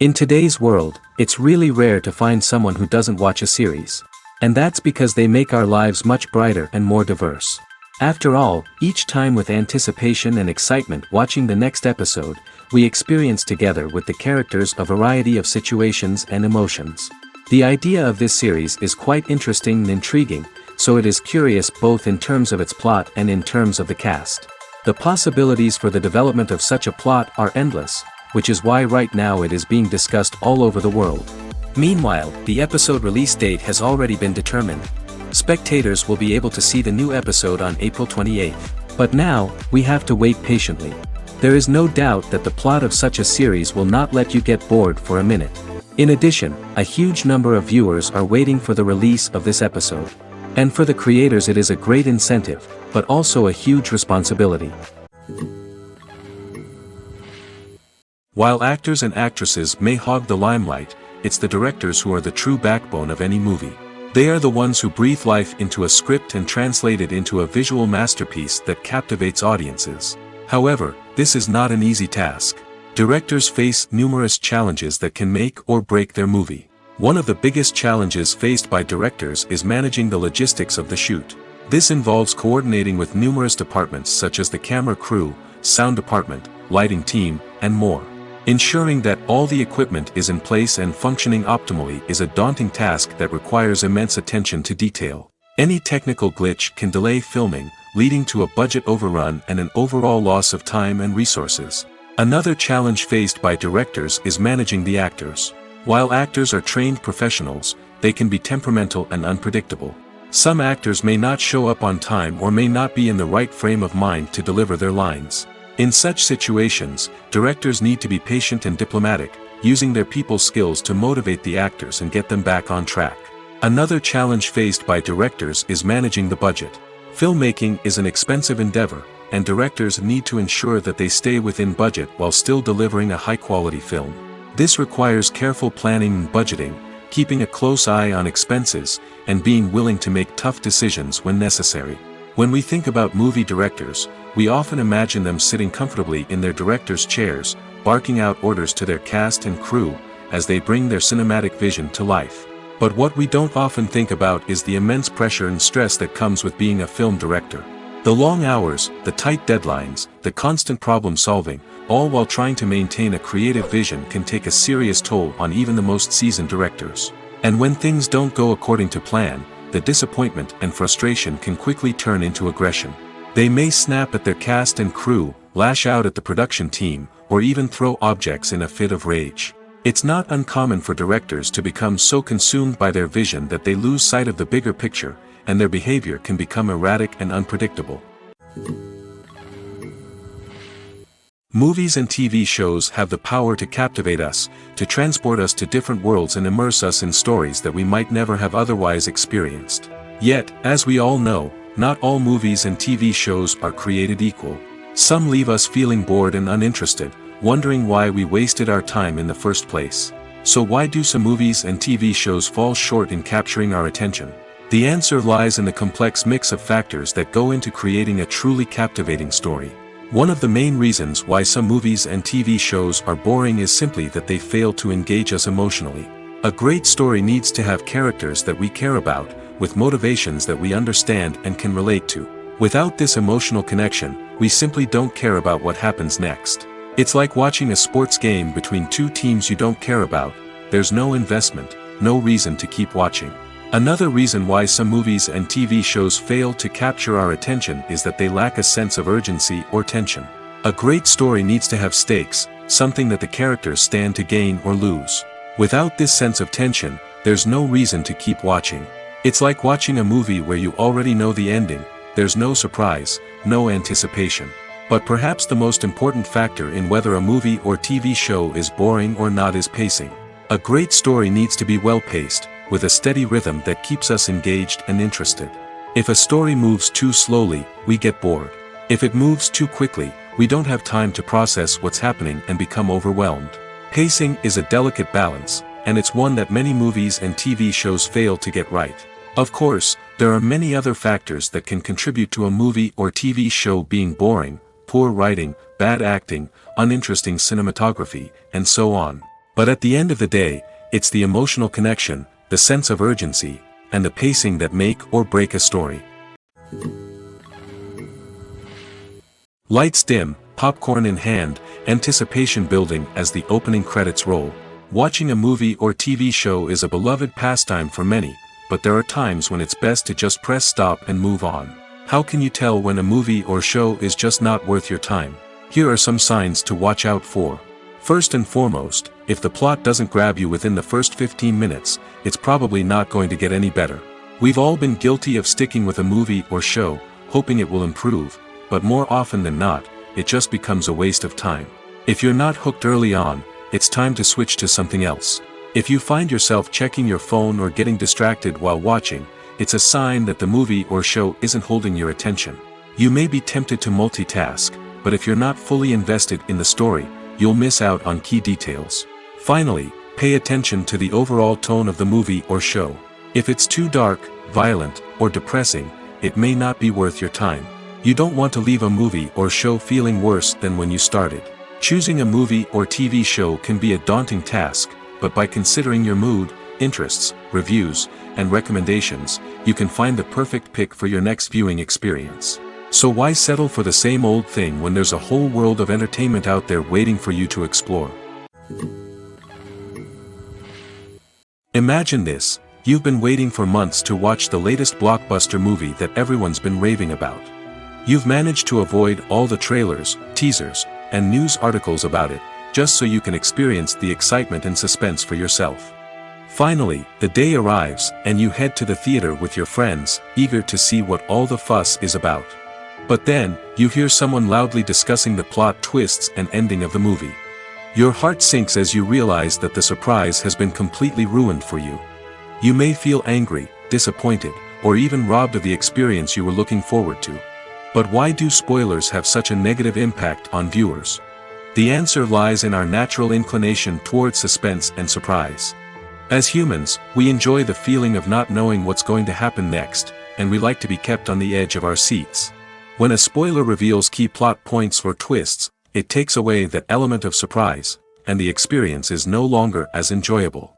In today's world, it's really rare to find someone who doesn't watch a series. And that's because they make our lives much brighter and more diverse. After all, each time with anticipation and excitement watching the next episode, we experience together with the characters a variety of situations and emotions. The idea of this series is quite interesting and intriguing, so it is curious both in terms of its plot and in terms of the cast. The possibilities for the development of such a plot are endless, which is why right now it is being discussed all over the world. Meanwhile, the episode release date has already been determined. Spectators will be able to see the new episode on April 28th. But now, we have to wait patiently. There is no doubt that the plot of such a series will not let you get bored for a minute. In addition, a huge number of viewers are waiting for the release of this episode. And for the creators it is a great incentive, but also a huge responsibility. While actors and actresses may hog the limelight, it's the directors who are the true backbone of any movie. They are the ones who breathe life into a script and translate it into a visual masterpiece that captivates audiences. However, this is not an easy task. Directors face numerous challenges that can make or break their movie. One of the biggest challenges faced by directors is managing the logistics of the shoot. This involves coordinating with numerous departments such as the camera crew, sound department, lighting team, and more. Ensuring that all the equipment is in place and functioning optimally is a daunting task that requires immense attention to detail. Any technical glitch can delay filming, leading to a budget overrun and an overall loss of time and resources. Another challenge faced by directors is managing the actors. While actors are trained professionals, they can be temperamental and unpredictable. Some actors may not show up on time or may not be in the right frame of mind to deliver their lines. In such situations, directors need to be patient and diplomatic, using their people skills to motivate the actors and get them back on track. Another challenge faced by directors is managing the budget. Filmmaking is an expensive endeavor, and directors need to ensure that they stay within budget while still delivering a high-quality film. This requires careful planning and budgeting, keeping a close eye on expenses, and being willing to make tough decisions when necessary. When we think about movie directors, we often imagine them sitting comfortably in their director's chairs, barking out orders to their cast and crew, as they bring their cinematic vision to life. But what we don't often think about is the immense pressure and stress that comes with being a film director. The long hours, the tight deadlines, the constant problem solving, all while trying to maintain a creative vision can take a serious toll on even the most seasoned directors. And when things don't go according to plan, the disappointment and frustration can quickly turn into aggression. They may snap at their cast and crew, lash out at the production team, or even throw objects in a fit of rage. It's not uncommon for directors to become so consumed by their vision that they lose sight of the bigger picture, and their behavior can become erratic and unpredictable. Movies and TV shows have the power to captivate us, to transport us to different worlds and immerse us in stories that we might never have otherwise experienced. Yet, as we all know, not all movies and TV shows are created equal. Some leave us feeling bored and uninterested, wondering why we wasted our time in the first place. So why do some movies and TV shows fall short in capturing our attention? The answer lies in the complex mix of factors that go into creating a truly captivating story. One of the main reasons why some movies and TV shows are boring is simply that they fail to engage us emotionally. A great story needs to have characters that we care about, with motivations that we understand and can relate to. Without this emotional connection, we simply don't care about what happens next. It's like watching a sports game between two teams you don't care about. There's no investment, no reason to keep watching. Another reason why some movies and TV shows fail to capture our attention is that they lack a sense of urgency or tension. A great story needs to have stakes, something that the characters stand to gain or lose. Without this sense of tension, there's no reason to keep watching. It's like watching a movie where you already know the ending, there's no surprise, no anticipation. But perhaps the most important factor in whether a movie or TV show is boring or not is pacing. A great story needs to be well-paced, with a steady rhythm that keeps us engaged and interested. If a story moves too slowly, we get bored. If it moves too quickly, we don't have time to process what's happening and become overwhelmed. Pacing is a delicate balance, and it's one that many movies and TV shows fail to get right. Of course, there are many other factors that can contribute to a movie or TV show being boring: poor writing, bad acting, uninteresting cinematography, and so on. But at the end of the day, it's the emotional connection, the sense of urgency, and the pacing that make or break a story. Lights dim, popcorn in hand, anticipation building as the opening credits roll. Watching a movie or TV show is a beloved pastime for many, but there are times when it's best to just press stop and move on. How can you tell when a movie or show is just not worth your time? Here are some signs to watch out for. First and foremost, if the plot doesn't grab you within the first 15 minutes, it's probably not going to get any better. We've all been guilty of sticking with a movie or show, hoping it will improve, but more often than not, it just becomes a waste of time. If you're not hooked early on, it's time to switch to something else. If you find yourself checking your phone or getting distracted while watching, it's a sign that the movie or show isn't holding your attention. You may be tempted to multitask, but if you're not fully invested in the story, you'll miss out on key details. Finally, pay attention to the overall tone of the movie or show. If it's too dark, violent, or depressing, it may not be worth your time. You don't want to leave a movie or show feeling worse than when you started. Choosing a movie or TV show can be a daunting task, but by considering your mood, interests, reviews, and recommendations, you can find the perfect pick for your next viewing experience. So why settle for the same old thing when there's a whole world of entertainment out there waiting for you to explore? Imagine this: you've been waiting for months to watch the latest blockbuster movie that everyone's been raving about. You've managed to avoid all the trailers, teasers, and news articles about it, just so you can experience the excitement and suspense for yourself. Finally, the day arrives, and you head to the theater with your friends, eager to see what all the fuss is about. But then, you hear someone loudly discussing the plot twists and ending of the movie. Your heart sinks as you realize that the surprise has been completely ruined for you. You may feel angry, disappointed, or even robbed of the experience you were looking forward to. But why do spoilers have such a negative impact on viewers? The answer lies in our natural inclination toward suspense and surprise. As humans, we enjoy the feeling of not knowing what's going to happen next, and we like to be kept on the edge of our seats. When a spoiler reveals key plot points or twists, it takes away that element of surprise, and the experience is no longer as enjoyable.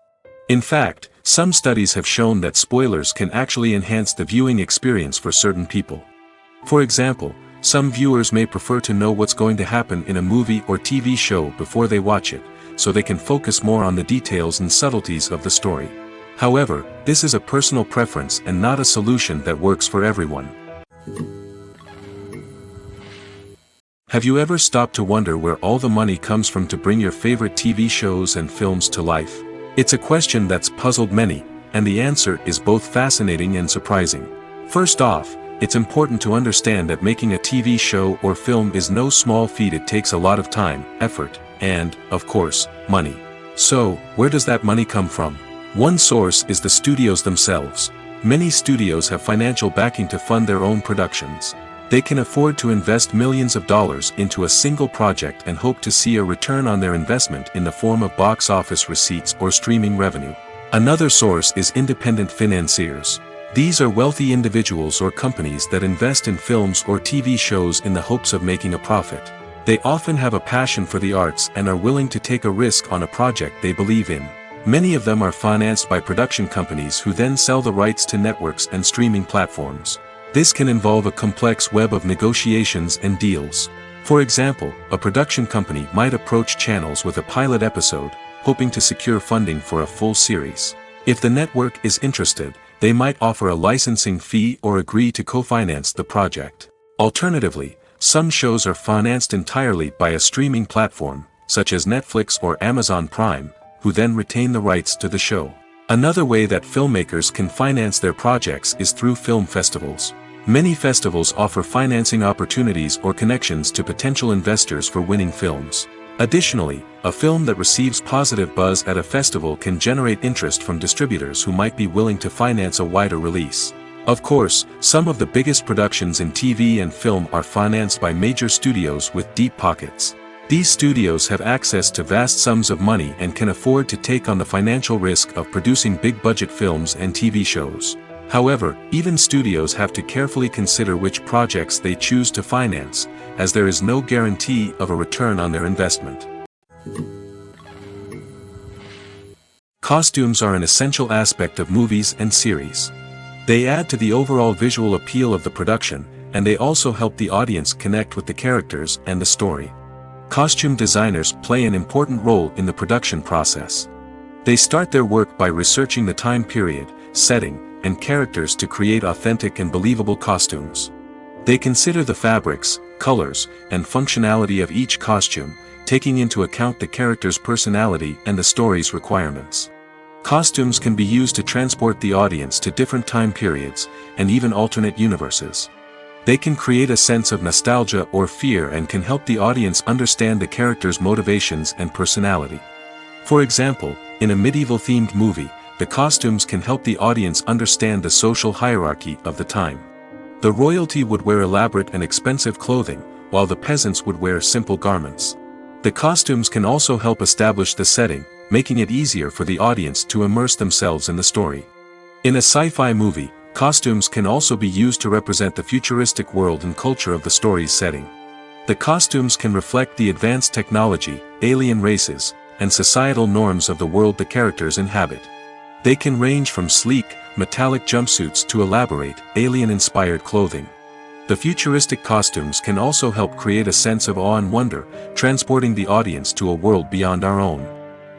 In fact, some studies have shown that spoilers can actually enhance the viewing experience for certain people. For example, some viewers may prefer to know what's going to happen in a movie or TV show before they watch it, so they can focus more on the details and subtleties of the story. However, this is a personal preference and not a solution that works for everyone. Have you ever stopped to wonder where all the money comes from to bring your favorite TV shows and films to life? It's a question that's puzzled many, and the answer is both fascinating and surprising. First off, it's important to understand that making a TV show or film is no small feat. It takes a lot of time, effort, and, of course, money. So, where does that money come from? One source is the studios themselves. Many studios have financial backing to fund their own productions. They can afford to invest millions of dollars into a single project and hope to see a return on their investment in the form of box office receipts or streaming revenue. Another source is independent financiers. These are wealthy individuals or companies that invest in films or TV shows in the hopes of making a profit. They often have a passion for the arts and are willing to take a risk on a project they believe in. Many of them are financed by production companies who then sell the rights to networks and streaming platforms. This can involve a complex web of negotiations and deals. For example, a production company might approach channels with a pilot episode, hoping to secure funding for a full series. If the network is interested, they might offer a licensing fee or agree to co-finance the project. Alternatively, some shows are financed entirely by a streaming platform, such as Netflix or Amazon Prime, who then retain the rights to the show. Another way that filmmakers can finance their projects is through film festivals. Many festivals offer financing opportunities or connections to potential investors for winning films. Additionally, a film that receives positive buzz at a festival can generate interest from distributors who might be willing to finance a wider release. Of course, some of the biggest productions in TV and film are financed by major studios with deep pockets. These studios have access to vast sums of money and can afford to take on the financial risk of producing big-budget films and TV shows. However, even studios have to carefully consider which projects they choose to finance, as there is no guarantee of a return on their investment. Costumes are an essential aspect of movies and series. They add to the overall visual appeal of the production, and they also help the audience connect with the characters and the story. Costume designers play an important role in the production process. They start their work by researching the time period, setting, and characters to create authentic and believable costumes. They consider the fabrics, colors, and functionality of each costume, taking into account the character's personality and the story's requirements. Costumes can be used to transport the audience to different time periods, and even alternate universes. They can create a sense of nostalgia or fear and can help the audience understand the character's motivations and personality. For example, in a medieval-themed movie, the costumes can help the audience understand the social hierarchy of the time. The royalty would wear elaborate and expensive clothing, while the peasants would wear simple garments. The costumes can also help establish the setting, making it easier for the audience to immerse themselves in the story. In a sci-fi movie, costumes can also be used to represent the futuristic world and culture of the story's setting. The costumes can reflect the advanced technology, alien races, and societal norms of the world the characters inhabit. They can range from sleek, metallic jumpsuits to elaborate, alien-inspired clothing. The futuristic costumes can also help create a sense of awe and wonder, transporting the audience to a world beyond our own.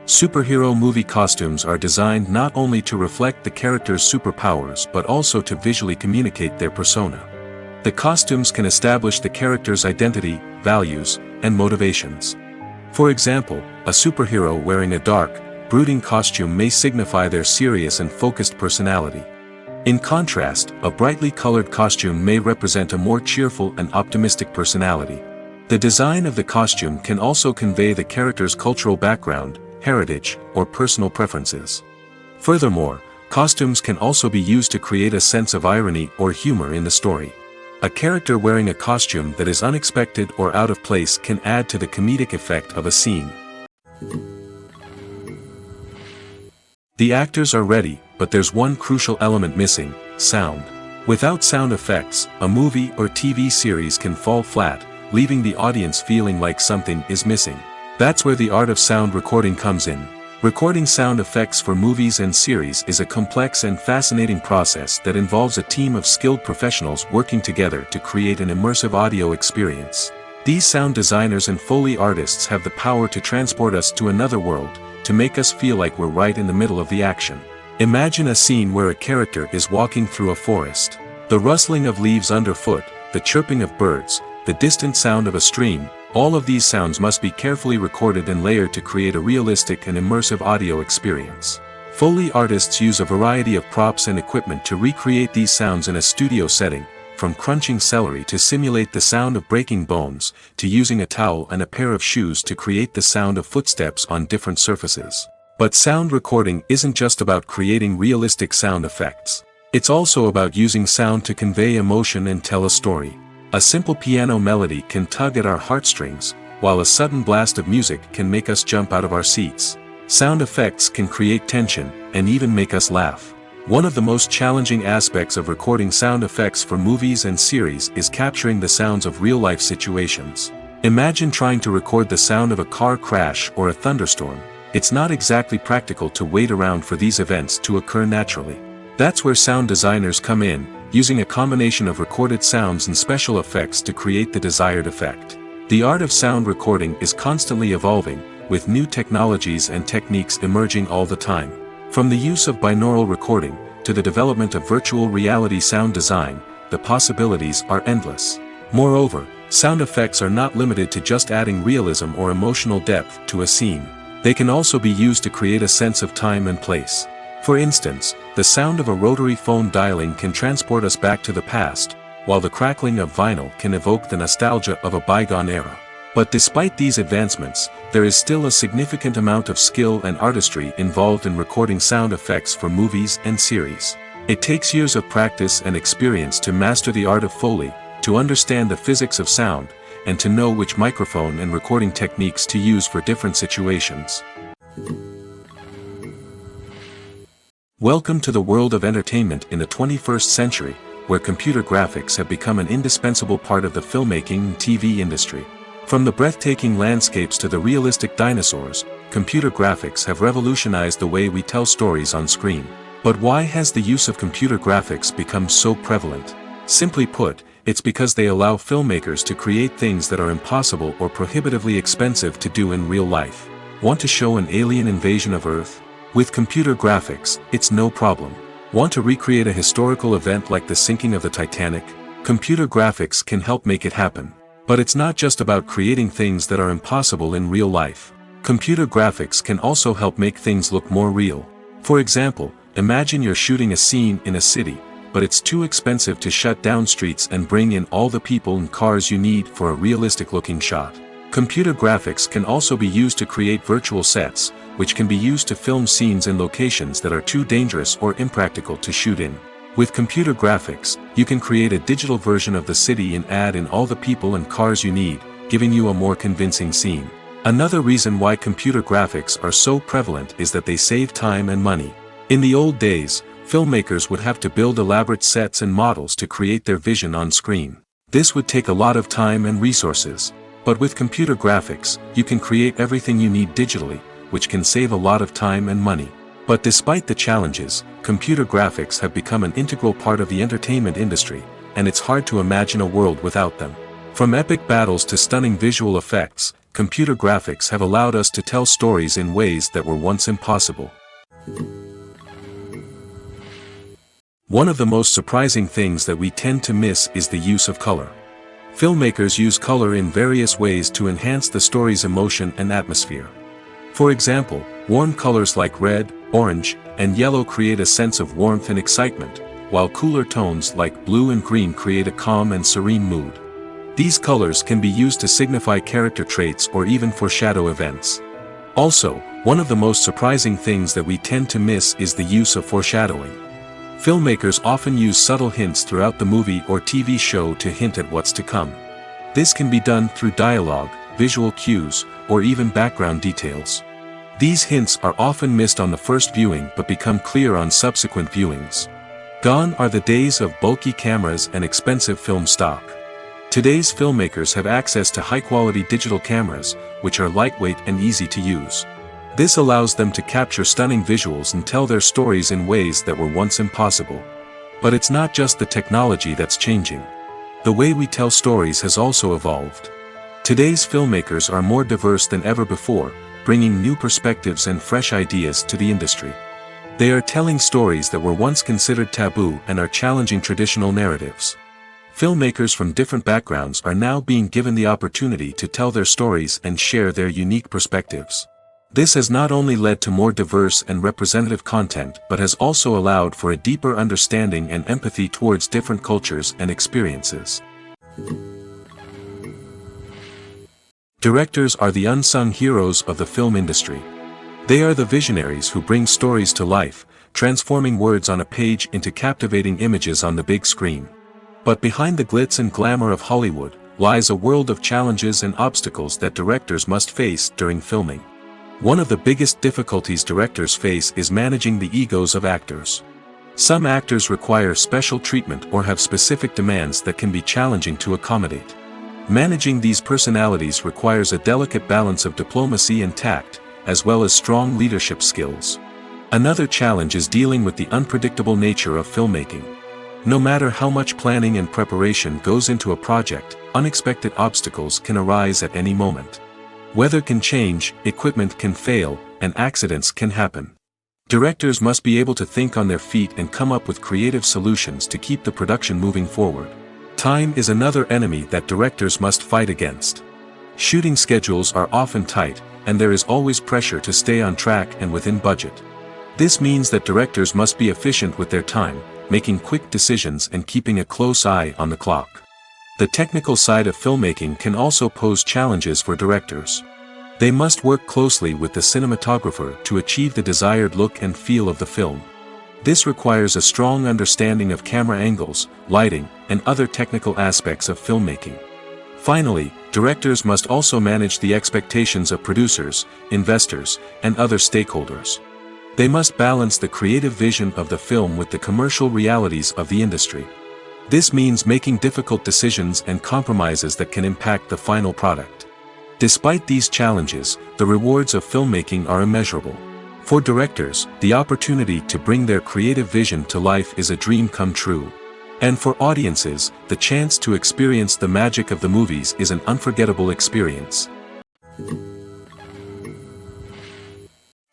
Superhero movie costumes are designed not only to reflect the character's superpowers but also to visually communicate their persona. The costumes can establish the character's identity, values, and motivations. For example, a superhero wearing a dark, brooding costume may signify their serious and focused personality. In contrast, a brightly colored costume may represent a more cheerful and optimistic personality. The design of the costume can also convey the character's cultural background, heritage, or personal preferences. Furthermore, costumes can also be used to create a sense of irony or humor in the story. A character wearing a costume that is unexpected or out of place can add to the comedic effect of a scene. The actors are ready, but there's one crucial element missing: sound. Without sound effects, a movie or TV series can fall flat, leaving the audience feeling like something is missing. That's where the art of sound recording comes in. Recording sound effects for movies and series is a complex and fascinating process that involves a team of skilled professionals working together to create an immersive audio experience. These sound designers and Foley artists have the power to transport us to another world, to make us feel like we're right in the middle of the action. Imagine a scene where a character is walking through a forest. The rustling of leaves underfoot, the chirping of birds, the distant sound of a stream, all of these sounds must be carefully recorded and layered to create a realistic and immersive audio experience. Foley artists use a variety of props and equipment to recreate these sounds in a studio setting, from crunching celery to simulate the sound of breaking bones, to using a towel and a pair of shoes to create the sound of footsteps on different surfaces. But sound recording isn't just about creating realistic sound effects. It's also about using sound to convey emotion and tell a story. A simple piano melody can tug at our heartstrings, while a sudden blast of music can make us jump out of our seats. Sound effects can create tension, and even make us laugh. One of the most challenging aspects of recording sound effects for movies and series is capturing the sounds of real-life situations. Imagine trying to record the sound of a car crash or a thunderstorm. It's not exactly practical to wait around for these events to occur naturally. That's where sound designers come in, using a combination of recorded sounds and special effects to create the desired effect. The art of sound recording is constantly evolving, with new technologies and techniques emerging all the time. From the use of binaural recording, to the development of virtual reality sound design, the possibilities are endless. Moreover, sound effects are not limited to just adding realism or emotional depth to a scene. They can also be used to create a sense of time and place. For instance, the sound of a rotary phone dialing can transport us back to the past, while the crackling of vinyl can evoke the nostalgia of a bygone era. But despite these advancements, there is still a significant amount of skill and artistry involved in recording sound effects for movies and series. It takes years of practice and experience to master the art of Foley, to understand the physics of sound, and to know which microphone and recording techniques to use for different situations. Welcome to the world of entertainment in the 21st century, where computer graphics have become an indispensable part of the filmmaking and TV industry. From the breathtaking landscapes to the realistic dinosaurs, computer graphics have revolutionized the way we tell stories on screen. But why has the use of computer graphics become so prevalent? Simply put, it's because they allow filmmakers to create things that are impossible or prohibitively expensive to do in real life. Want to show an alien invasion of Earth? With computer graphics, it's no problem. Want to recreate a historical event like the sinking of the Titanic? Computer graphics can help make it happen. But it's not just about creating things that are impossible in real life. Computer graphics can also help make things look more real. For example, imagine you're shooting a scene in a city, but it's too expensive to shut down streets and bring in all the people and cars you need for a realistic-looking shot. Computer graphics can also be used to create virtual sets, which can be used to film scenes in locations that are too dangerous or impractical to shoot in. With computer graphics, you can create a digital version of the city and add in all the people and cars you need, giving you a more convincing scene. Another reason why computer graphics are so prevalent is that they save time and money. In the old days, filmmakers would have to build elaborate sets and models to create their vision on screen. This would take a lot of time and resources. But with computer graphics, you can create everything you need digitally, which can save a lot of time and money. But despite the challenges, computer graphics have become an integral part of the entertainment industry, and it's hard to imagine a world without them. From epic battles to stunning visual effects, computer graphics have allowed us to tell stories in ways that were once impossible. One of the most surprising things that we tend to miss is the use of color. Filmmakers use color in various ways to enhance the story's emotion and atmosphere. For example, warm colors like red, orange, and yellow create a sense of warmth and excitement, while cooler tones like blue and green create a calm and serene mood. These colors can be used to signify character traits or even foreshadow events. Also, one of the most surprising things that we tend to miss is the use of foreshadowing. Filmmakers often use subtle hints throughout the movie or TV show to hint at what's to come. This can be done through dialogue, visual cues, or even background details. These hints are often missed on the first viewing but become clear on subsequent viewings. Gone are the days of bulky cameras and expensive film stock. Today's filmmakers have access to high-quality digital cameras, which are lightweight and easy to use. This allows them to capture stunning visuals and tell their stories in ways that were once impossible. But it's not just the technology that's changing. The way we tell stories has also evolved. Today's filmmakers are more diverse than ever before, bringing new perspectives and fresh ideas to the industry. They are telling stories that were once considered taboo and are challenging traditional narratives. Filmmakers from different backgrounds are now being given the opportunity to tell their stories and share their unique perspectives. This has not only led to more diverse and representative content but has also allowed for a deeper understanding and empathy towards different cultures and experiences. Directors are the unsung heroes of the film industry. They are the visionaries who bring stories to life, transforming words on a page into captivating images on the big screen. But behind the glitz and glamour of Hollywood lies a world of challenges and obstacles that directors must face during filming. One of the biggest difficulties directors face is managing the egos of actors. Some actors require special treatment or have specific demands that can be challenging to accommodate. Managing these personalities requires a delicate balance of diplomacy and tact, as well as strong leadership skills. Another challenge is dealing with the unpredictable nature of filmmaking. No matter how much planning and preparation goes into a project, unexpected obstacles can arise at any moment. Weather can change, equipment can fail, and accidents can happen. Directors must be able to think on their feet and come up with creative solutions to keep the production moving forward. Time is another enemy that directors must fight against. Shooting schedules are often tight, and there is always pressure to stay on track and within budget. This means that directors must be efficient with their time, making quick decisions and keeping a close eye on the clock. The technical side of filmmaking can also pose challenges for directors. They must work closely with the cinematographer to achieve the desired look and feel of the film. This requires a strong understanding of camera angles, lighting, and other technical aspects of filmmaking. Finally, directors must also manage the expectations of producers, investors, and other stakeholders. They must balance the creative vision of the film with the commercial realities of the industry. This means making difficult decisions and compromises that can impact the final product. Despite these challenges, the rewards of filmmaking are immeasurable. For directors, the opportunity to bring their creative vision to life is a dream come true. And for audiences, the chance to experience the magic of the movies is an unforgettable experience.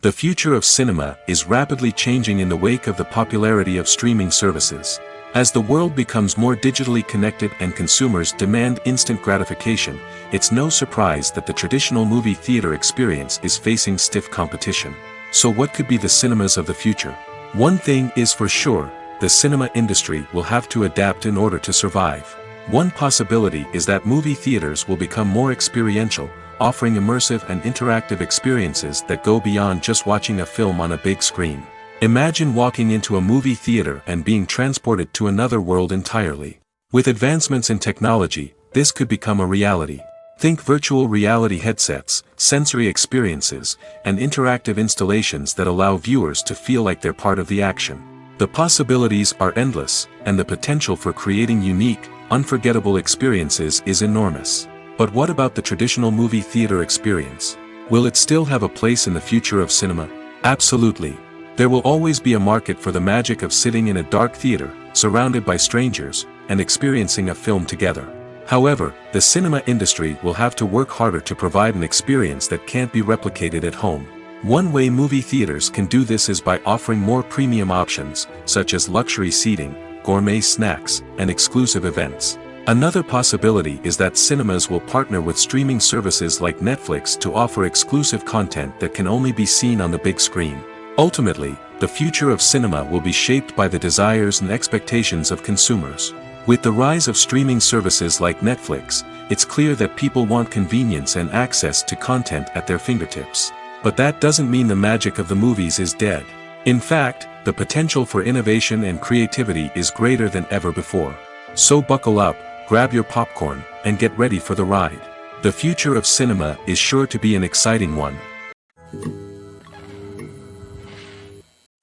The future of cinema is rapidly changing in the wake of the popularity of streaming services. As the world becomes more digitally connected and consumers demand instant gratification, it's no surprise that the traditional movie theater experience is facing stiff competition. So what could be the cinemas of the future? One thing is for sure, the cinema industry will have to adapt in order to survive. One possibility is that movie theaters will become more experiential, offering immersive and interactive experiences that go beyond just watching a film on a big screen. Imagine walking into a movie theater and being transported to another world entirely. With advancements in technology, this could become a reality. Think virtual reality headsets, sensory experiences, and interactive installations that allow viewers to feel like they're part of the action. The possibilities are endless, and the potential for creating unique, unforgettable experiences is enormous. But what about the traditional movie theater experience? Will it still have a place in the future of cinema? Absolutely. There will always be a market for the magic of sitting in a dark theater, surrounded by strangers, and experiencing a film together. However, the cinema industry will have to work harder to provide an experience that can't be replicated at home. One way movie theaters can do this is by offering more premium options, such as luxury seating, gourmet snacks, and exclusive events. Another possibility is that cinemas will partner with streaming services like Netflix to offer exclusive content that can only be seen on the big screen. Ultimately, the future of cinema will be shaped by the desires and expectations of consumers. With the rise of streaming services like Netflix, it's clear that people want convenience and access to content at their fingertips. But that doesn't mean the magic of the movies is dead. In fact, the potential for innovation and creativity is greater than ever before. So buckle up, grab your popcorn, and get ready for the ride. The future of cinema is sure to be an exciting one.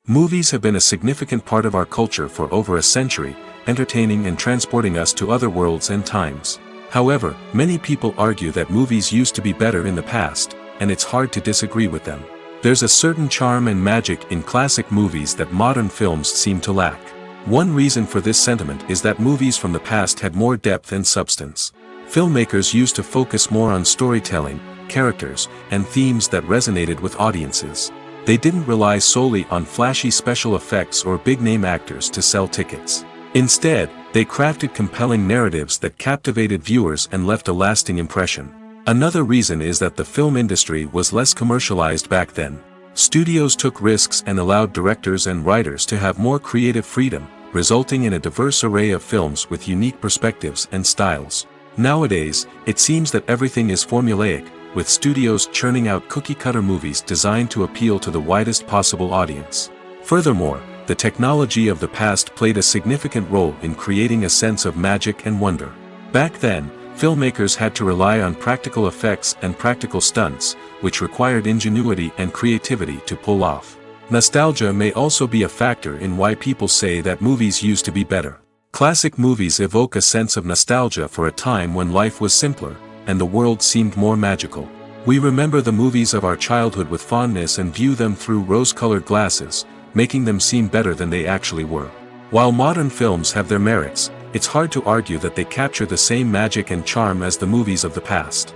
Movies have been a significant part of our culture for over a century, entertaining and transporting us to other worlds and times. However, many people argue that movies used to be better in the past, and it's hard to disagree with them. There's a certain charm and magic in classic movies that modern films seem to lack. One reason for this sentiment is that movies from the past had more depth and substance. Filmmakers used to focus more on storytelling, characters, and themes that resonated with audiences. They didn't rely solely on flashy special effects or big-name actors to sell tickets. Instead, they crafted compelling narratives that captivated viewers and left a lasting impression. Another reason is that the film industry was less commercialized back then. Studios took risks and allowed directors and writers to have more creative freedom, resulting in a diverse array of films with unique perspectives and styles. Nowadays, it seems that everything is formulaic, with studios churning out cookie-cutter movies designed to appeal to the widest possible audience. Furthermore, the technology of the past played a significant role in creating a sense of magic and wonder. Back then, filmmakers had to rely on practical effects and practical stunts, which required ingenuity and creativity to pull off. Nostalgia may also be a factor in why people say that movies used to be better. Classic movies evoke a sense of nostalgia for a time when life was simpler, and the world seemed more magical. We remember the movies of our childhood with fondness and view them through rose-colored glasses, making them seem better than they actually were. While modern films have their merits, it's hard to argue that they capture the same magic and charm as the movies of the past.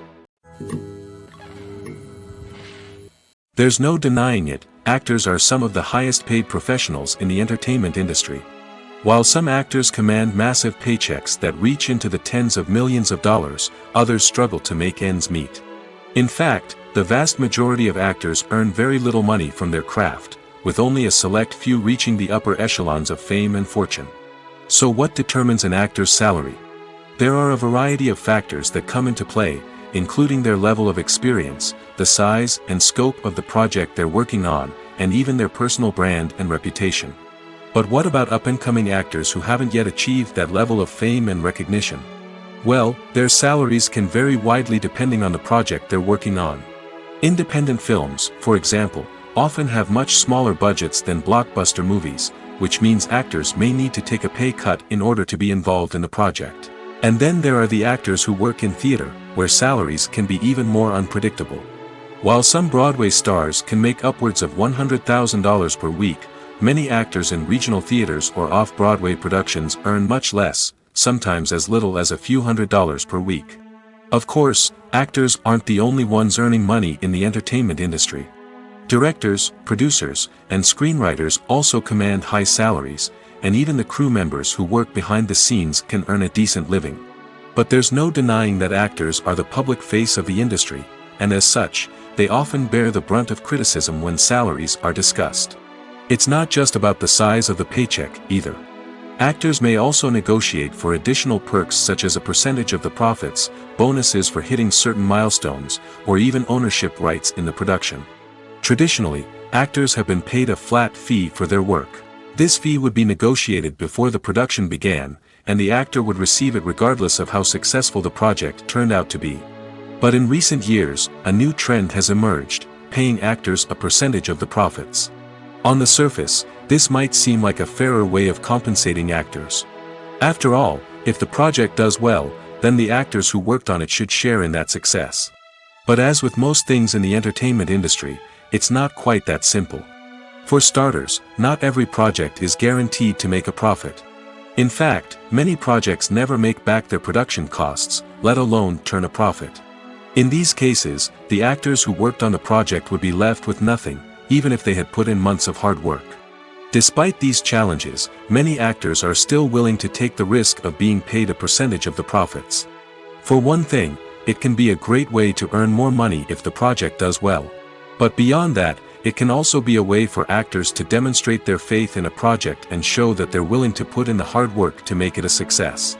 There's no denying it, actors are some of the highest-paid professionals in the entertainment industry. While some actors command massive paychecks that reach into the tens of millions of dollars, others struggle to make ends meet. In fact, the vast majority of actors earn very little money from their craft, with only a select few reaching the upper echelons of fame and fortune. So what determines an actor's salary? There are a variety of factors that come into play, including their level of experience, the size and scope of the project they're working on, and even their personal brand and reputation. But what about up-and-coming actors who haven't yet achieved that level of fame and recognition? Well, their salaries can vary widely depending on the project they're working on. Independent films, for example, often have much smaller budgets than blockbuster movies, which means actors may need to take a pay cut in order to be involved in the project. And then there are the actors who work in theater, where salaries can be even more unpredictable. While some Broadway stars can make upwards of $100,000 per week, many actors in regional theaters or off-Broadway productions earn much less, sometimes as little as a few $100s per week. Of course, actors aren't the only ones earning money in the entertainment industry. Directors, producers, and screenwriters also command high salaries, and even the crew members who work behind the scenes can earn a decent living. But there's no denying that actors are the public face of the industry, and as such, they often bear the brunt of criticism when salaries are discussed. It's not just about the size of the paycheck, either. Actors may also negotiate for additional perks such as a percentage of the profits, bonuses for hitting certain milestones, or even ownership rights in the production. Traditionally, actors have been paid a flat fee for their work. This fee would be negotiated before the production began, and the actor would receive it regardless of how successful the project turned out to be. But in recent years, a new trend has emerged, paying actors a percentage of the profits. On the surface, this might seem like a fairer way of compensating actors. After all, if the project does well, then the actors who worked on it should share in that success. But as with most things in the entertainment industry, it's not quite that simple. For starters, not every project is guaranteed to make a profit. In fact, many projects never make back their production costs, let alone turn a profit. In these cases, the actors who worked on the project would be left with nothing, even if they had put in months of hard work. Despite these challenges, many actors are still willing to take the risk of being paid a percentage of the profits. For one thing, it can be a great way to earn more money if the project does well. But beyond that, it can also be a way for actors to demonstrate their faith in a project and show that they're willing to put in the hard work to make it a success.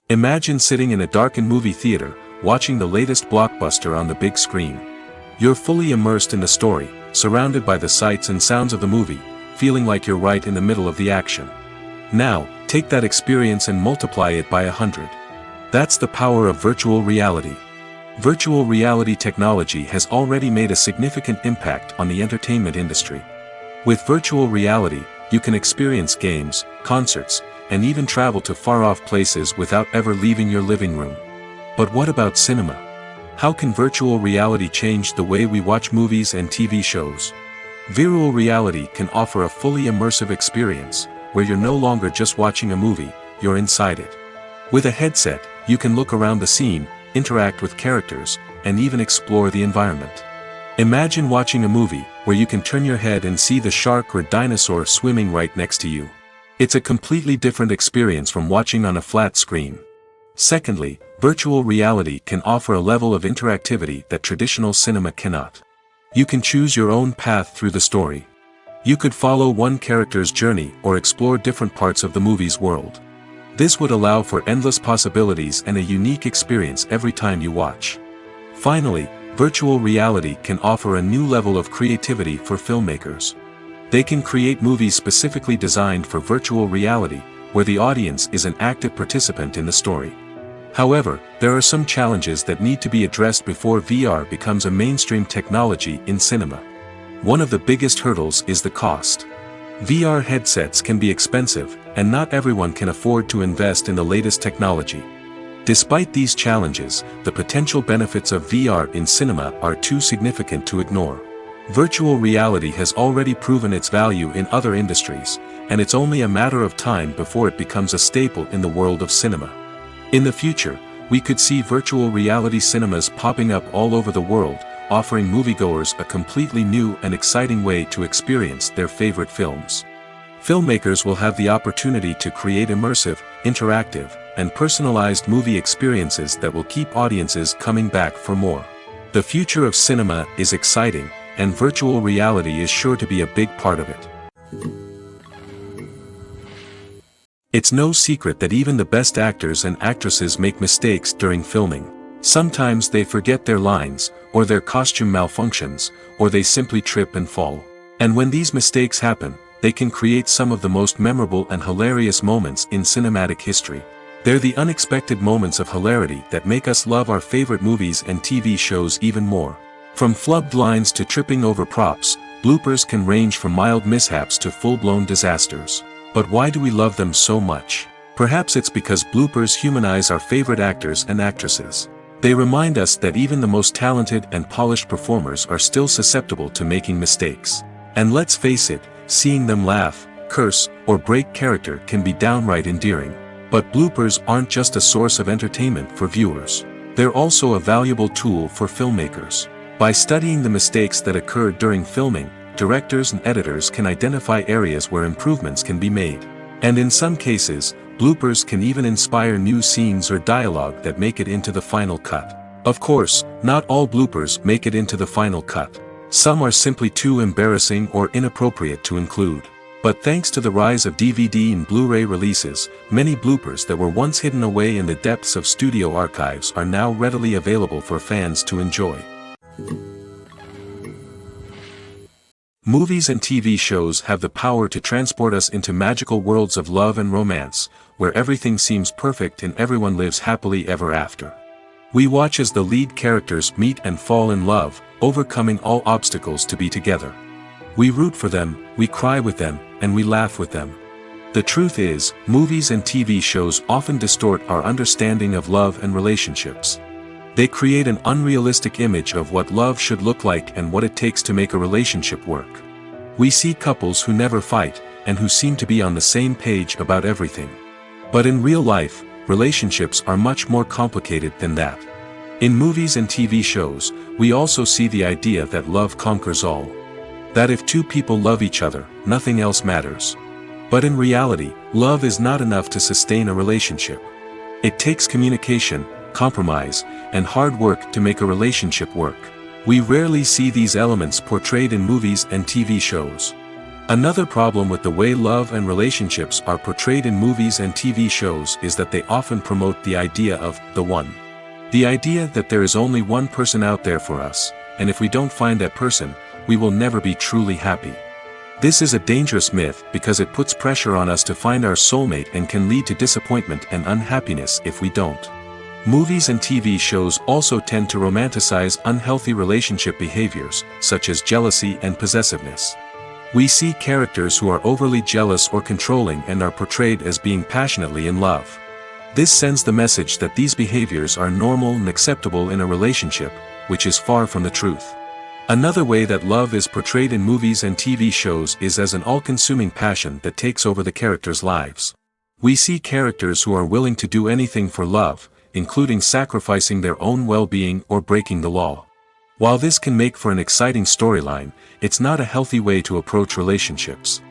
Imagine sitting in a darkened movie theater, watching the latest blockbuster on the big screen. You're fully immersed in the story, surrounded by the sights and sounds of the movie, feeling like you're right in the middle of the action. Now, take that experience and multiply it by 100. That's the power of virtual reality. Virtual reality technology has already made a significant impact on the entertainment industry. With virtual reality, you can experience games, concerts, and even travel to far-off places without ever leaving your living room. But what about cinema? How can virtual reality change the way we watch movies and TV shows? Virtual reality can offer a fully immersive experience, where you're no longer just watching a movie, you're inside it. With a headset, you can look around the scene, interact with characters, and even explore the environment. Imagine watching a movie, where you can turn your head and see the shark or dinosaur swimming right next to you. It's a completely different experience from watching on a flat screen. Secondly, virtual reality can offer a level of interactivity that traditional cinema cannot. You can choose your own path through the story. You could follow one character's journey or explore different parts of the movie's world. This would allow for endless possibilities and a unique experience every time you watch. Finally, virtual reality can offer a new level of creativity for filmmakers. They can create movies specifically designed for virtual reality, where the audience is an active participant in the story. However, there are some challenges that need to be addressed before VR becomes a mainstream technology in cinema. One of the biggest hurdles is the cost. VR headsets can be expensive, and not everyone can afford to invest in the latest technology. Despite these challenges, the potential benefits of VR in cinema are too significant to ignore. Virtual reality has already proven its value in other industries, and it's only a matter of time before it becomes a staple in the world of cinema. In the future, we could see virtual reality cinemas popping up all over the world, offering moviegoers a completely new and exciting way to experience their favorite films. Filmmakers will have the opportunity to create immersive, interactive, and personalized movie experiences that will keep audiences coming back for more. The future of cinema is exciting, and virtual reality is sure to be a big part of it. It's no secret that even the best actors and actresses make mistakes during filming. Sometimes they forget their lines, or their costume malfunctions, or they simply trip and fall. And when these mistakes happen, they can create some of the most memorable and hilarious moments in cinematic history. They're the unexpected moments of hilarity that make us love our favorite movies and TV shows even more. From flubbed lines to tripping over props, bloopers can range from mild mishaps to full-blown disasters. But why do we love them so much? Perhaps it's because bloopers humanize our favorite actors and actresses. They remind us that even the most talented and polished performers are still susceptible to making mistakes. And let's face it, seeing them laugh, curse, or break character can be downright endearing. But bloopers aren't just a source of entertainment for viewers. They're also a valuable tool for filmmakers. By studying the mistakes that occurred during filming, directors and editors can identify areas where improvements can be made. And in some cases, bloopers can even inspire new scenes or dialogue that make it into the final cut. Of course, not all bloopers make it into the final cut. Some are simply too embarrassing or inappropriate to include. But thanks to the rise of DVD and Blu-ray releases, many bloopers that were once hidden away in the depths of studio archives are now readily available for fans to enjoy. Movies and TV shows have the power to transport us into magical worlds of love and romance, where everything seems perfect and everyone lives happily ever after. We watch as the lead characters meet and fall in love, overcoming all obstacles to be together. We root for them, we cry with them, and we laugh with them. The truth is, movies and TV shows often distort our understanding of love and relationships. They create an unrealistic image of what love should look like and what it takes to make a relationship work. We see couples who never fight, and who seem to be on the same page about everything. But in real life, relationships are much more complicated than that. In movies and TV shows, we also see the idea that love conquers all. That if two people love each other, nothing else matters. But in reality, love is not enough to sustain a relationship. It takes communication, compromise, and hard work to make a relationship work. We rarely see these elements portrayed in movies and TV shows. Another problem with the way love and relationships are portrayed in movies and TV shows is that they often promote the idea of the one. The idea that there is only one person out there for us, and if we don't find that person, we will never be truly happy. This is a dangerous myth because it puts pressure on us to find our soulmate and can lead to disappointment and unhappiness if we don't. Movies and TV shows also tend to romanticize unhealthy relationship behaviors, such as jealousy and possessiveness. We see characters who are overly jealous or controlling and are portrayed as being passionately in love. This sends the message that these behaviors are normal and acceptable in a relationship, which is far from the truth. Another way that love is portrayed in movies and TV shows is as an all-consuming passion that takes over the characters' lives. We see characters who are willing to do anything for love, including sacrificing their own well-being or breaking the law. While this can make for an exciting storyline, it's not a healthy way to approach relationships.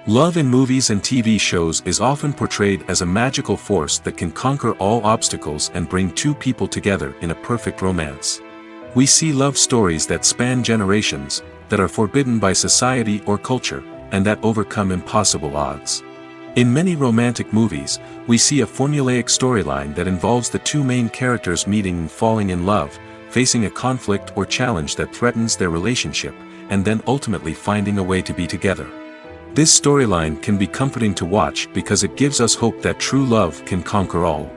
Love in movies and TV shows is often portrayed as a magical force that can conquer all obstacles and bring two people together in a perfect romance. We see love stories that span generations, that are forbidden by society or culture, and that overcome impossible odds. In many romantic movies, we see a formulaic storyline that involves the two main characters meeting and falling in love, facing a conflict or challenge that threatens their relationship, and then ultimately finding a way to be together. This storyline can be comforting to watch because it gives us hope that true love can conquer all.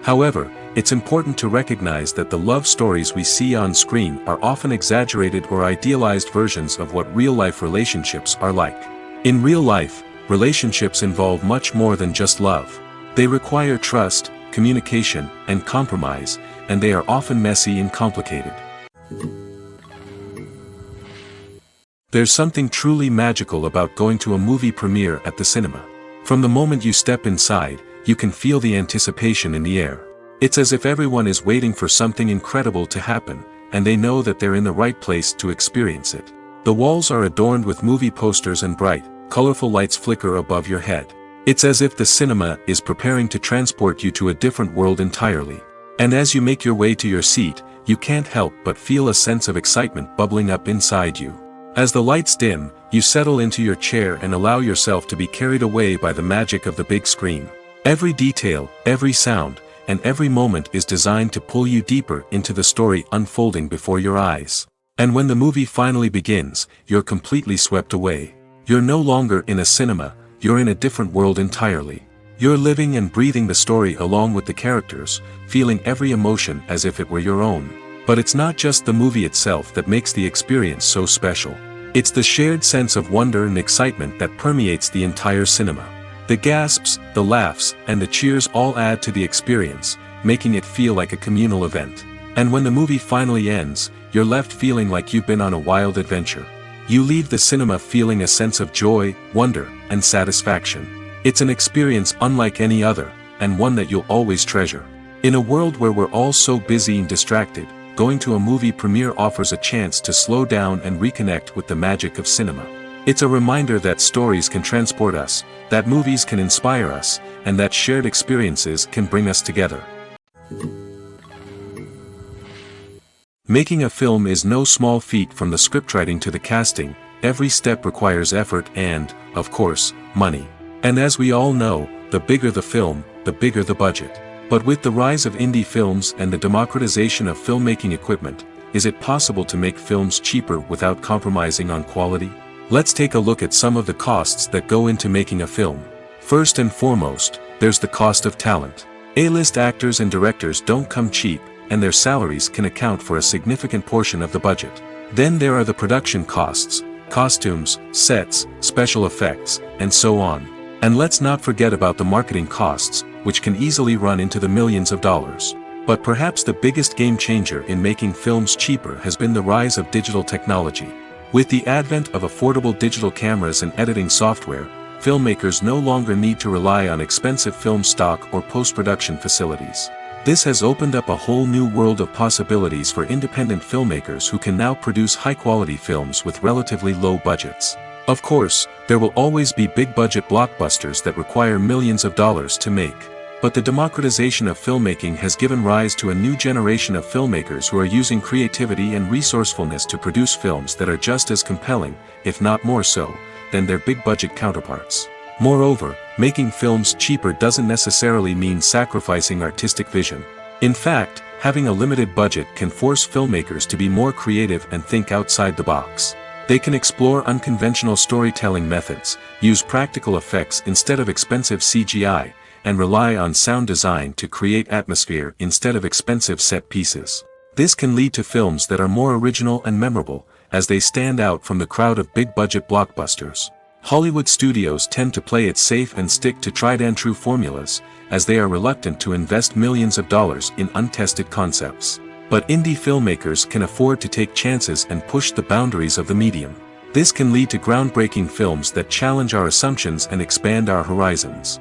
However, it's important to recognize that the love stories we see on screen are often exaggerated or idealized versions of what real-life relationships are like. In real life, relationships involve much more than just love. They require trust, communication, and compromise, and they are often messy and complicated. There's something truly magical about going to a movie premiere at the cinema. From the moment you step inside, you can feel the anticipation in the air. It's as if everyone is waiting for something incredible to happen, and they know that they're in the right place to experience it. The walls are adorned with movie posters and bright, colorful lights flicker above your head. It's as if the cinema is preparing to transport you to a different world entirely. And as you make your way to your seat, you can't help but feel a sense of excitement bubbling up inside you. As the lights dim, you settle into your chair and allow yourself to be carried away by the magic of the big screen. Every detail, every sound, and every moment is designed to pull you deeper into the story unfolding before your eyes. And when the movie finally begins, you're completely swept away. You're no longer in a cinema, you're in a different world entirely. You're living and breathing the story along with the characters, feeling every emotion as if it were your own. But it's not just the movie itself that makes the experience so special. It's the shared sense of wonder and excitement that permeates the entire cinema. The gasps, the laughs, and the cheers all add to the experience, making it feel like a communal event. And when the movie finally ends, you're left feeling like you've been on a wild adventure. You leave the cinema feeling a sense of joy, wonder, and satisfaction. It's an experience unlike any other, and one that you'll always treasure. In a world where we're all so busy and distracted, going to a movie premiere offers a chance to slow down and reconnect with the magic of cinema. It's a reminder that stories can transport us, that movies can inspire us, and that shared experiences can bring us together. Making a film is no small feat. From the scriptwriting to the casting, every step requires effort and, of course, money. And as we all know, the bigger the film, the bigger the budget. But with the rise of indie films and the democratization of filmmaking equipment, is it possible to make films cheaper without compromising on quality? Let's take a look at some of the costs that go into making a film. First and foremost, there's the cost of talent. A-list actors and directors don't come cheap, and their salaries can account for a significant portion of the budget. Then there are the production costs, costumes, sets, special effects, and so on. And let's not forget about the marketing costs, which can easily run into the millions of dollars. But perhaps the biggest game changer in making films cheaper has been the rise of digital technology. With the advent of affordable digital cameras and editing software, filmmakers no longer need to rely on expensive film stock or post-production facilities. This has opened up a whole new world of possibilities for independent filmmakers who can now produce high-quality films with relatively low budgets. Of course, there will always be big-budget blockbusters that require millions of dollars to make. But the democratization of filmmaking has given rise to a new generation of filmmakers who are using creativity and resourcefulness to produce films that are just as compelling, if not more so, than their big-budget counterparts. Moreover, making films cheaper doesn't necessarily mean sacrificing artistic vision. In fact, having a limited budget can force filmmakers to be more creative and think outside the box. They can explore unconventional storytelling methods, use practical effects instead of expensive CGI, and rely on sound design to create atmosphere instead of expensive set pieces. This can lead to films that are more original and memorable, as they stand out from the crowd of big-budget blockbusters. Hollywood studios tend to play it safe and stick to tried-and-true formulas, as they are reluctant to invest millions of dollars in untested concepts. But indie filmmakers can afford to take chances and push the boundaries of the medium. This can lead to groundbreaking films that challenge our assumptions and expand our horizons.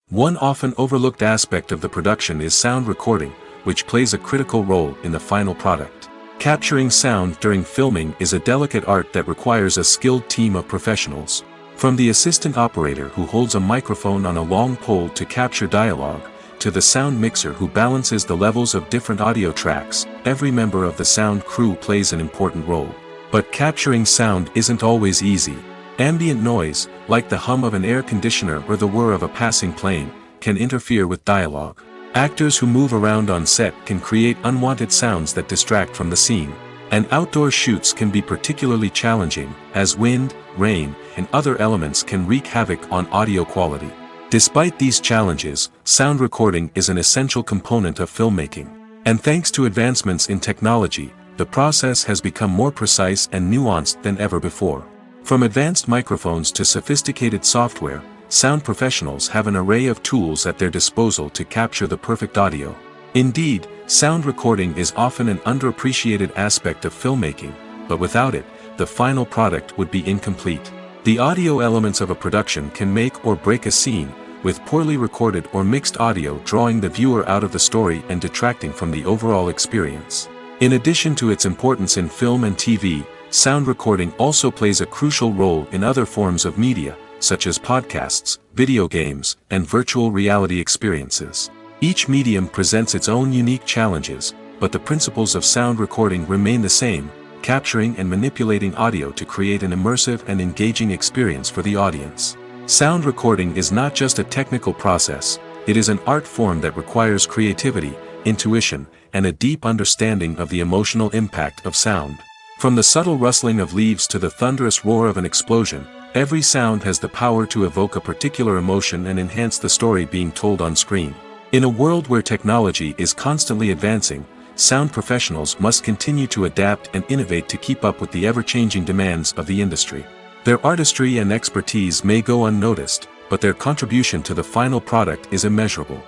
One often overlooked aspect of the production is sound recording, which plays a critical role in the final product. Capturing sound during filming is a delicate art that requires a skilled team of professionals. From the assistant operator who holds a microphone on a long pole to capture dialogue, to the sound mixer who balances the levels of different audio tracks, every member of the sound crew plays an important role. But capturing sound isn't always easy. Ambient noise, like the hum of an air conditioner or the whir of a passing plane, can interfere with dialogue. Actors who move around on set can create unwanted sounds that distract from the scene. And outdoor shoots can be particularly challenging, as wind, rain, and other elements can wreak havoc on audio quality. Despite these challenges, sound recording is an essential component of filmmaking. And thanks to advancements in technology, the process has become more precise and nuanced than ever before. From advanced microphones to sophisticated software, sound professionals have an array of tools at their disposal to capture the perfect audio. Indeed, sound recording is often an underappreciated aspect of filmmaking, but without it, the final product would be incomplete. The audio elements of a production can make or break a scene, with poorly recorded or mixed audio drawing the viewer out of the story and detracting from the overall experience. In addition to its importance in film and TV, sound recording also plays a crucial role in other forms of media, such as podcasts, video games, and virtual reality experiences. Each medium presents its own unique challenges, but the principles of sound recording remain the same, capturing and manipulating audio to create an immersive and engaging experience for the audience. Sound recording is not just a technical process, it is an art form that requires creativity, intuition, and a deep understanding of the emotional impact of sound. From the subtle rustling of leaves to the thunderous roar of an explosion, every sound has the power to evoke a particular emotion and enhance the story being told on screen. In a world where technology is constantly advancing, sound professionals must continue to adapt and innovate to keep up with the ever-changing demands of the industry. Their artistry and expertise may go unnoticed, but their contribution to the final product is immeasurable.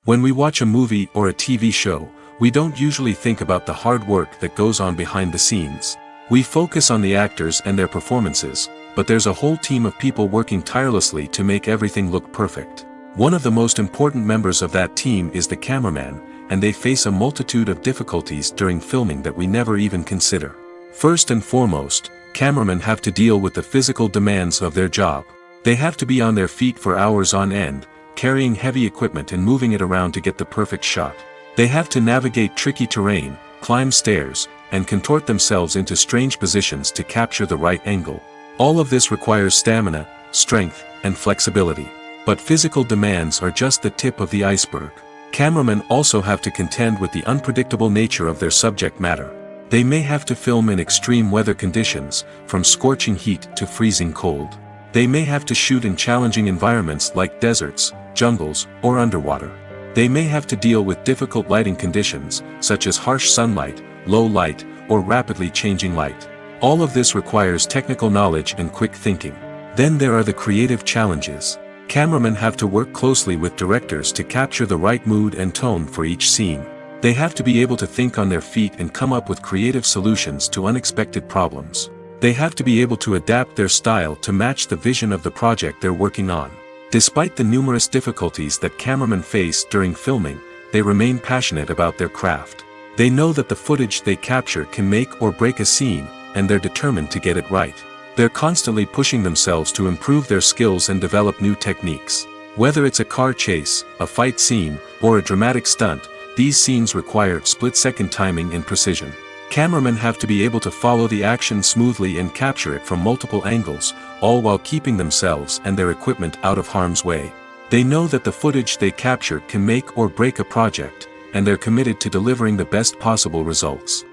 When we watch a movie or a TV show, we don't usually think about the hard work that goes on behind the scenes. We focus on the actors and their performances, but there's a whole team of people working tirelessly to make everything look perfect. One of the most important members of that team is the cameraman, and they face a multitude of difficulties during filming that we never even consider. First and foremost, cameramen have to deal with the physical demands of their job. They have to be on their feet for hours on end, carrying heavy equipment and moving it around to get the perfect shot. They have to navigate tricky terrain, climb stairs, and contort themselves into strange positions to capture the right angle. All of this requires stamina, strength, and flexibility. But physical demands are just the tip of the iceberg. Cameramen also have to contend with the unpredictable nature of their subject matter. They may have to film in extreme weather conditions, from scorching heat to freezing cold. They may have to shoot in challenging environments like deserts, jungles, or underwater. They may have to deal with difficult lighting conditions, such as harsh sunlight, low light, or rapidly changing light. All of this requires technical knowledge and quick thinking. Then there are the creative challenges. Cameramen have to work closely with directors to capture the right mood and tone for each scene. They have to be able to think on their feet and come up with creative solutions to unexpected problems. They have to be able to adapt their style to match the vision of the project they're working on. Despite the numerous difficulties that cameramen face during filming, they remain passionate about their craft. They know that the footage they capture can make or break a scene, and they're determined to get it right. They're constantly pushing themselves to improve their skills and develop new techniques. Whether it's a car chase, a fight scene, or a dramatic stunt, these scenes require split-second timing and precision. Cameramen have to be able to follow the action smoothly and capture it from multiple angles, all while keeping themselves and their equipment out of harm's way. They know that the footage they capture can make or break a project, and they're committed to delivering the best possible results.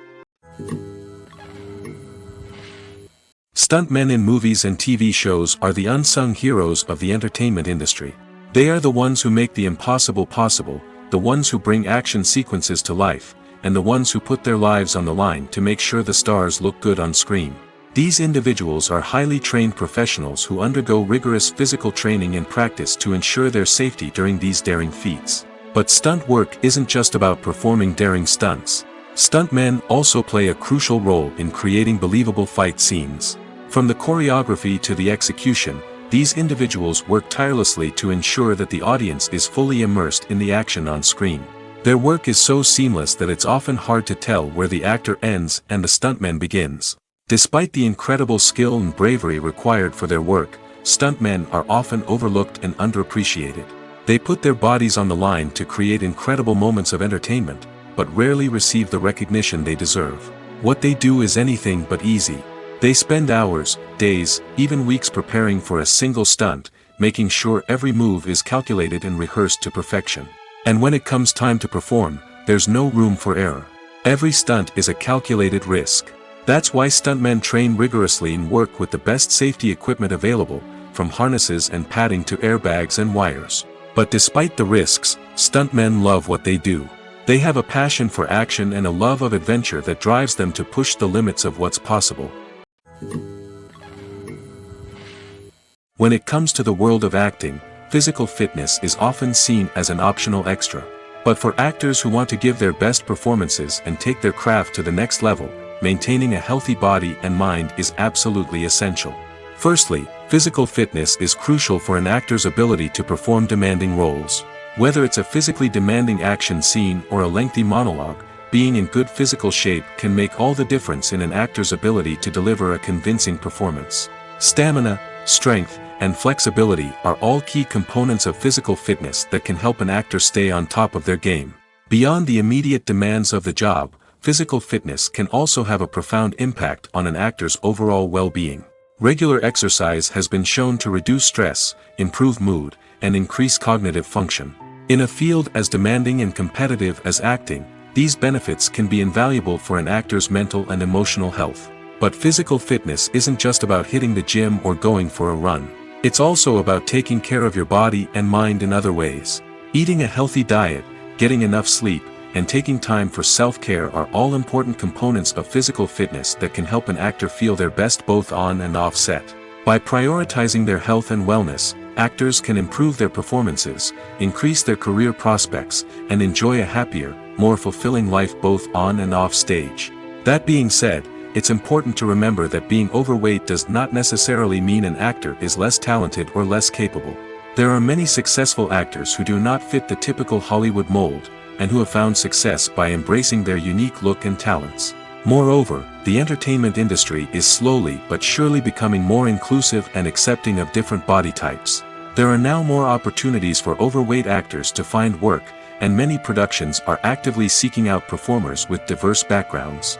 Stuntmen in movies and TV shows are the unsung heroes of the entertainment industry. They are the ones who make the impossible possible, the ones who bring action sequences to life, and the ones who put their lives on the line to make sure the stars look good on screen. These individuals are highly trained professionals who undergo rigorous physical training and practice to ensure their safety during these daring feats. But stunt work isn't just about performing daring stunts. Stuntmen also play a crucial role in creating believable fight scenes. From the choreography to the execution, these individuals work tirelessly to ensure that the audience is fully immersed in the action on screen. Their work is so seamless that it's often hard to tell where the actor ends and the stuntman begins. Despite the incredible skill and bravery required for their work, stuntmen are often overlooked and underappreciated. They put their bodies on the line to create incredible moments of entertainment, but rarely receive the recognition they deserve. What they do is anything but easy. They spend hours, days, even weeks preparing for a single stunt, making sure every move is calculated and rehearsed to perfection. And when it comes time to perform, there's no room for error. Every stunt is a calculated risk. That's why stuntmen train rigorously and work with the best safety equipment available, from harnesses and padding to airbags and wires. But despite the risks, stuntmen love what they do. They have a passion for action and a love of adventure that drives them to push the limits of what's possible. When it comes to the world of acting, physical fitness is often seen as an optional extra. But for actors who want to give their best performances and take their craft to the next level, maintaining a healthy body and mind is absolutely essential. Firstly, physical fitness is crucial for an actor's ability to perform demanding roles. Whether it's a physically demanding action scene or a lengthy monologue, being in good physical shape can make all the difference in an actor's ability to deliver a convincing performance. Stamina, strength, and flexibility are all key components of physical fitness that can help an actor stay on top of their game. Beyond the immediate demands of the job, physical fitness can also have a profound impact on an actor's overall well-being. Regular exercise has been shown to reduce stress, improve mood, and increase cognitive function. In a field as demanding and competitive as acting, these benefits can be invaluable for an actor's mental and emotional health. But physical fitness isn't just about hitting the gym or going for a run. It's also about taking care of your body and mind in other ways. Eating a healthy diet, getting enough sleep, and taking time for self-care are all important components of physical fitness that can help an actor feel their best both on and off set. By prioritizing their health and wellness, actors can improve their performances, increase their career prospects, and enjoy a happier, more fulfilling life both on and off stage. That being said, it's important to remember that being overweight does not necessarily mean an actor is less talented or less capable. There are many successful actors who do not fit the typical Hollywood mold, and who have found success by embracing their unique look and talents. Moreover, the entertainment industry is slowly but surely becoming more inclusive and accepting of different body types. There are now more opportunities for overweight actors to find work, and many productions are actively seeking out performers with diverse backgrounds.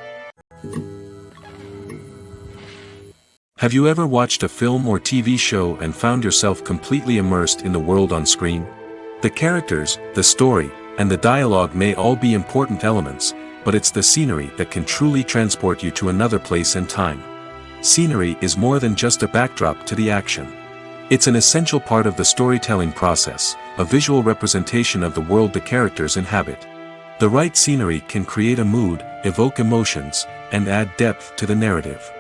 Have you ever watched a film or TV show and found yourself completely immersed in the world on screen? The characters, the story, and the dialogue may all be important elements, but it's the scenery that can truly transport you to another place and time. Scenery is more than just a backdrop to the action. It's an essential part of the storytelling process, a visual representation of the world the characters inhabit. The right scenery can create a mood, evoke emotions, and add depth to the narrative.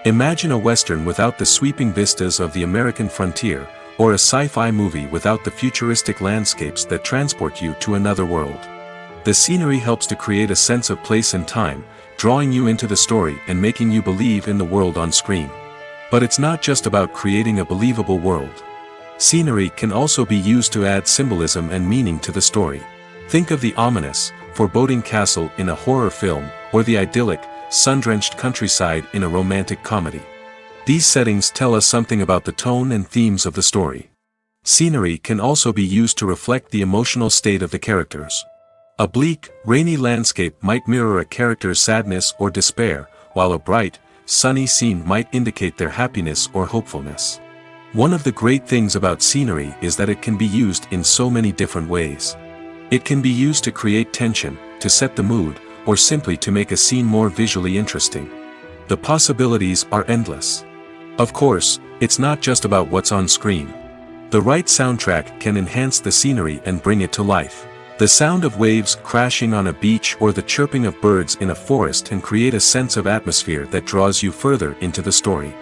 Imagine a Western without the sweeping vistas of the American frontier, or a sci-fi movie without the futuristic landscapes that transport you to another world. The scenery helps to create a sense of place and time, drawing you into the story and making you believe in the world on screen. But it's not just about creating a believable world. Scenery can also be used to add symbolism and meaning to the story. Think of the ominous, foreboding castle in a horror film, or the idyllic, sun-drenched countryside in a romantic comedy. These settings tell us something about the tone and themes of the story. Scenery can also be used to reflect the emotional state of the characters. A bleak, rainy landscape might mirror a character's sadness or despair, while a bright, sunny scene might indicate their happiness or hopefulness. One of the great things about scenery is that it can be used in so many different ways. It can be used to create tension, to set the mood, or simply to make a scene more visually interesting. The possibilities are endless. Of course, it's not just about what's on screen. The right soundtrack can enhance the scenery and bring it to life. The sound of waves crashing on a beach or the chirping of birds in a forest can create a sense of atmosphere that draws you further into the story.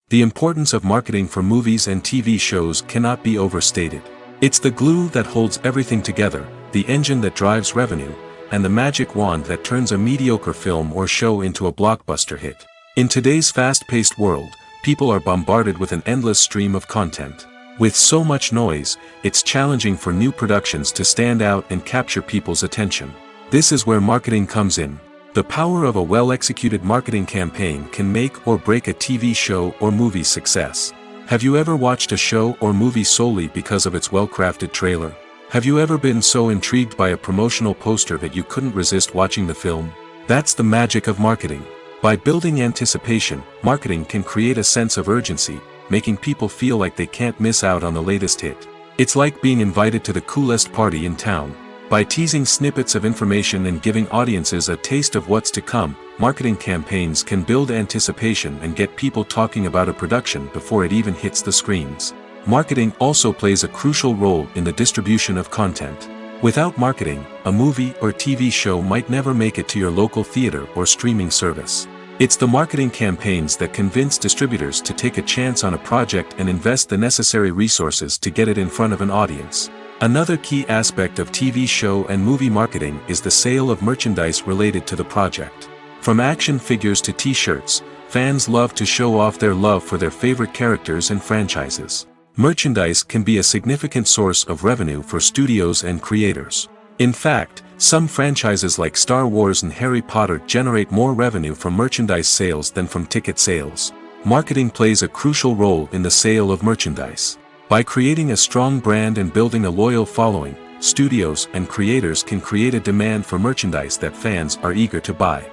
The importance of marketing for movies and TV shows cannot be overstated. It's the glue that holds everything together, the engine that drives revenue, and the magic wand that turns a mediocre film or show into a blockbuster hit. In today's fast-paced world, people are bombarded with an endless stream of content. With so much noise, it's challenging for new productions to stand out and capture people's attention. This is where marketing comes in. The power of a well-executed marketing campaign can make or break a TV show or movie's success. Have you ever watched a show or movie solely because of its well-crafted trailer? Have you ever been so intrigued by a promotional poster that you couldn't resist watching the film? That's the magic of marketing. By building anticipation, marketing can create a sense of urgency, making people feel like they can't miss out on the latest hit. It's like being invited to the coolest party in town. By teasing snippets of information and giving audiences a taste of what's to come, marketing campaigns can build anticipation and get people talking about a production before it even hits the screens. Marketing also plays a crucial role in the distribution of content. Without marketing, a movie or TV show might never make it to your local theater or streaming service. It's the marketing campaigns that convince distributors to take a chance on a project and invest the necessary resources to get it in front of an audience. Another key aspect of TV show and movie marketing is the sale of merchandise related to the project. From action figures to t-shirts, fans love to show off their love for their favorite characters and franchises. Merchandise can be a significant source of revenue for studios and creators. In fact, some franchises like Star Wars and Harry Potter generate more revenue from merchandise sales than from ticket sales. Marketing plays a crucial role in the sale of merchandise. By creating a strong brand and building a loyal following, studios and creators can create a demand for merchandise that fans are eager to buy.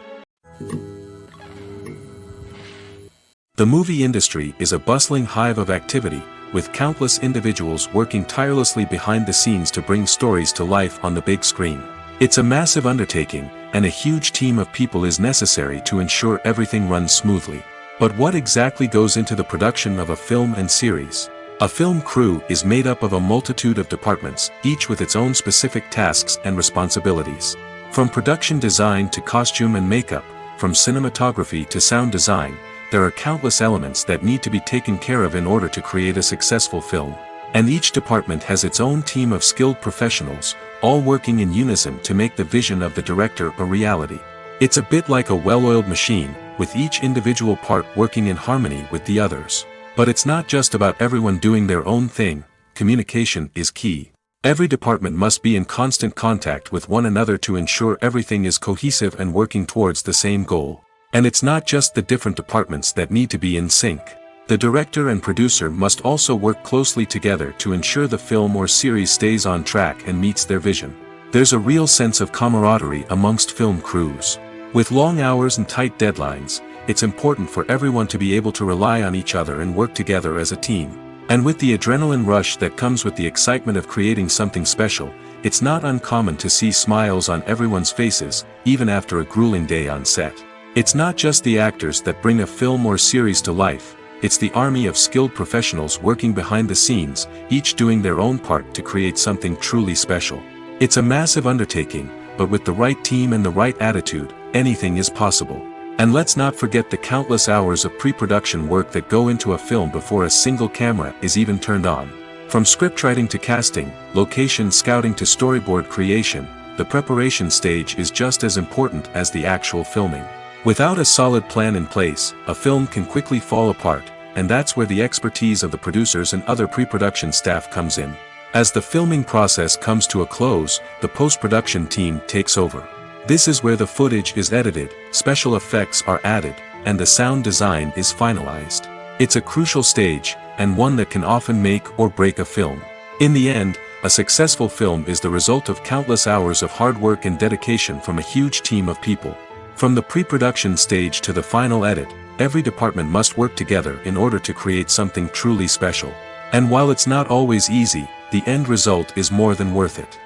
The movie industry is a bustling hive of activity, with countless individuals working tirelessly behind the scenes to bring stories to life on the big screen. It's a massive undertaking, and a huge team of people is necessary to ensure everything runs smoothly. But what exactly goes into the production of a film and series? A film crew is made up of a multitude of departments, each with its own specific tasks and responsibilities. From production design to costume and makeup, from cinematography to sound design, there are countless elements that need to be taken care of in order to create a successful film. And each department has its own team of skilled professionals, all working in unison to make the vision of the director a reality. It's a bit like a well-oiled machine, with each individual part working in harmony with the others. But it's not just about everyone doing their own thing. Communication is key. Every department must be in constant contact with one another to ensure everything is cohesive and working towards the same goal. And it's not just the different departments that need to be in sync. The director and producer must also work closely together to ensure the film or series stays on track and meets their vision. There's a real sense of camaraderie amongst film crews. With long hours and tight deadlines, it's important for everyone to be able to rely on each other and work together as a team. And with the adrenaline rush that comes with the excitement of creating something special, it's not uncommon to see smiles on everyone's faces, even after a grueling day on set. It's not just the actors that bring a film or series to life, it's the army of skilled professionals working behind the scenes, each doing their own part to create something truly special. It's a massive undertaking, but with the right team and the right attitude, anything is possible. And let's not forget the countless hours of pre-production work that go into a film before a single camera is even turned on. From scriptwriting to casting, location scouting to storyboard creation, the preparation stage is just as important as the actual filming. Without a solid plan in place, a film can quickly fall apart, and that's where the expertise of the producers and other pre-production staff comes in. As the filming process comes to a close, the post-production team takes over. This is where the footage is edited, special effects are added, and the sound design is finalized. It's a crucial stage, and one that can often make or break a film. In the end, a successful film is the result of countless hours of hard work and dedication from a huge team of people. From the pre-production stage to the final edit, every department must work together in order to create something truly special. And while it's not always easy, the end result is more than worth it.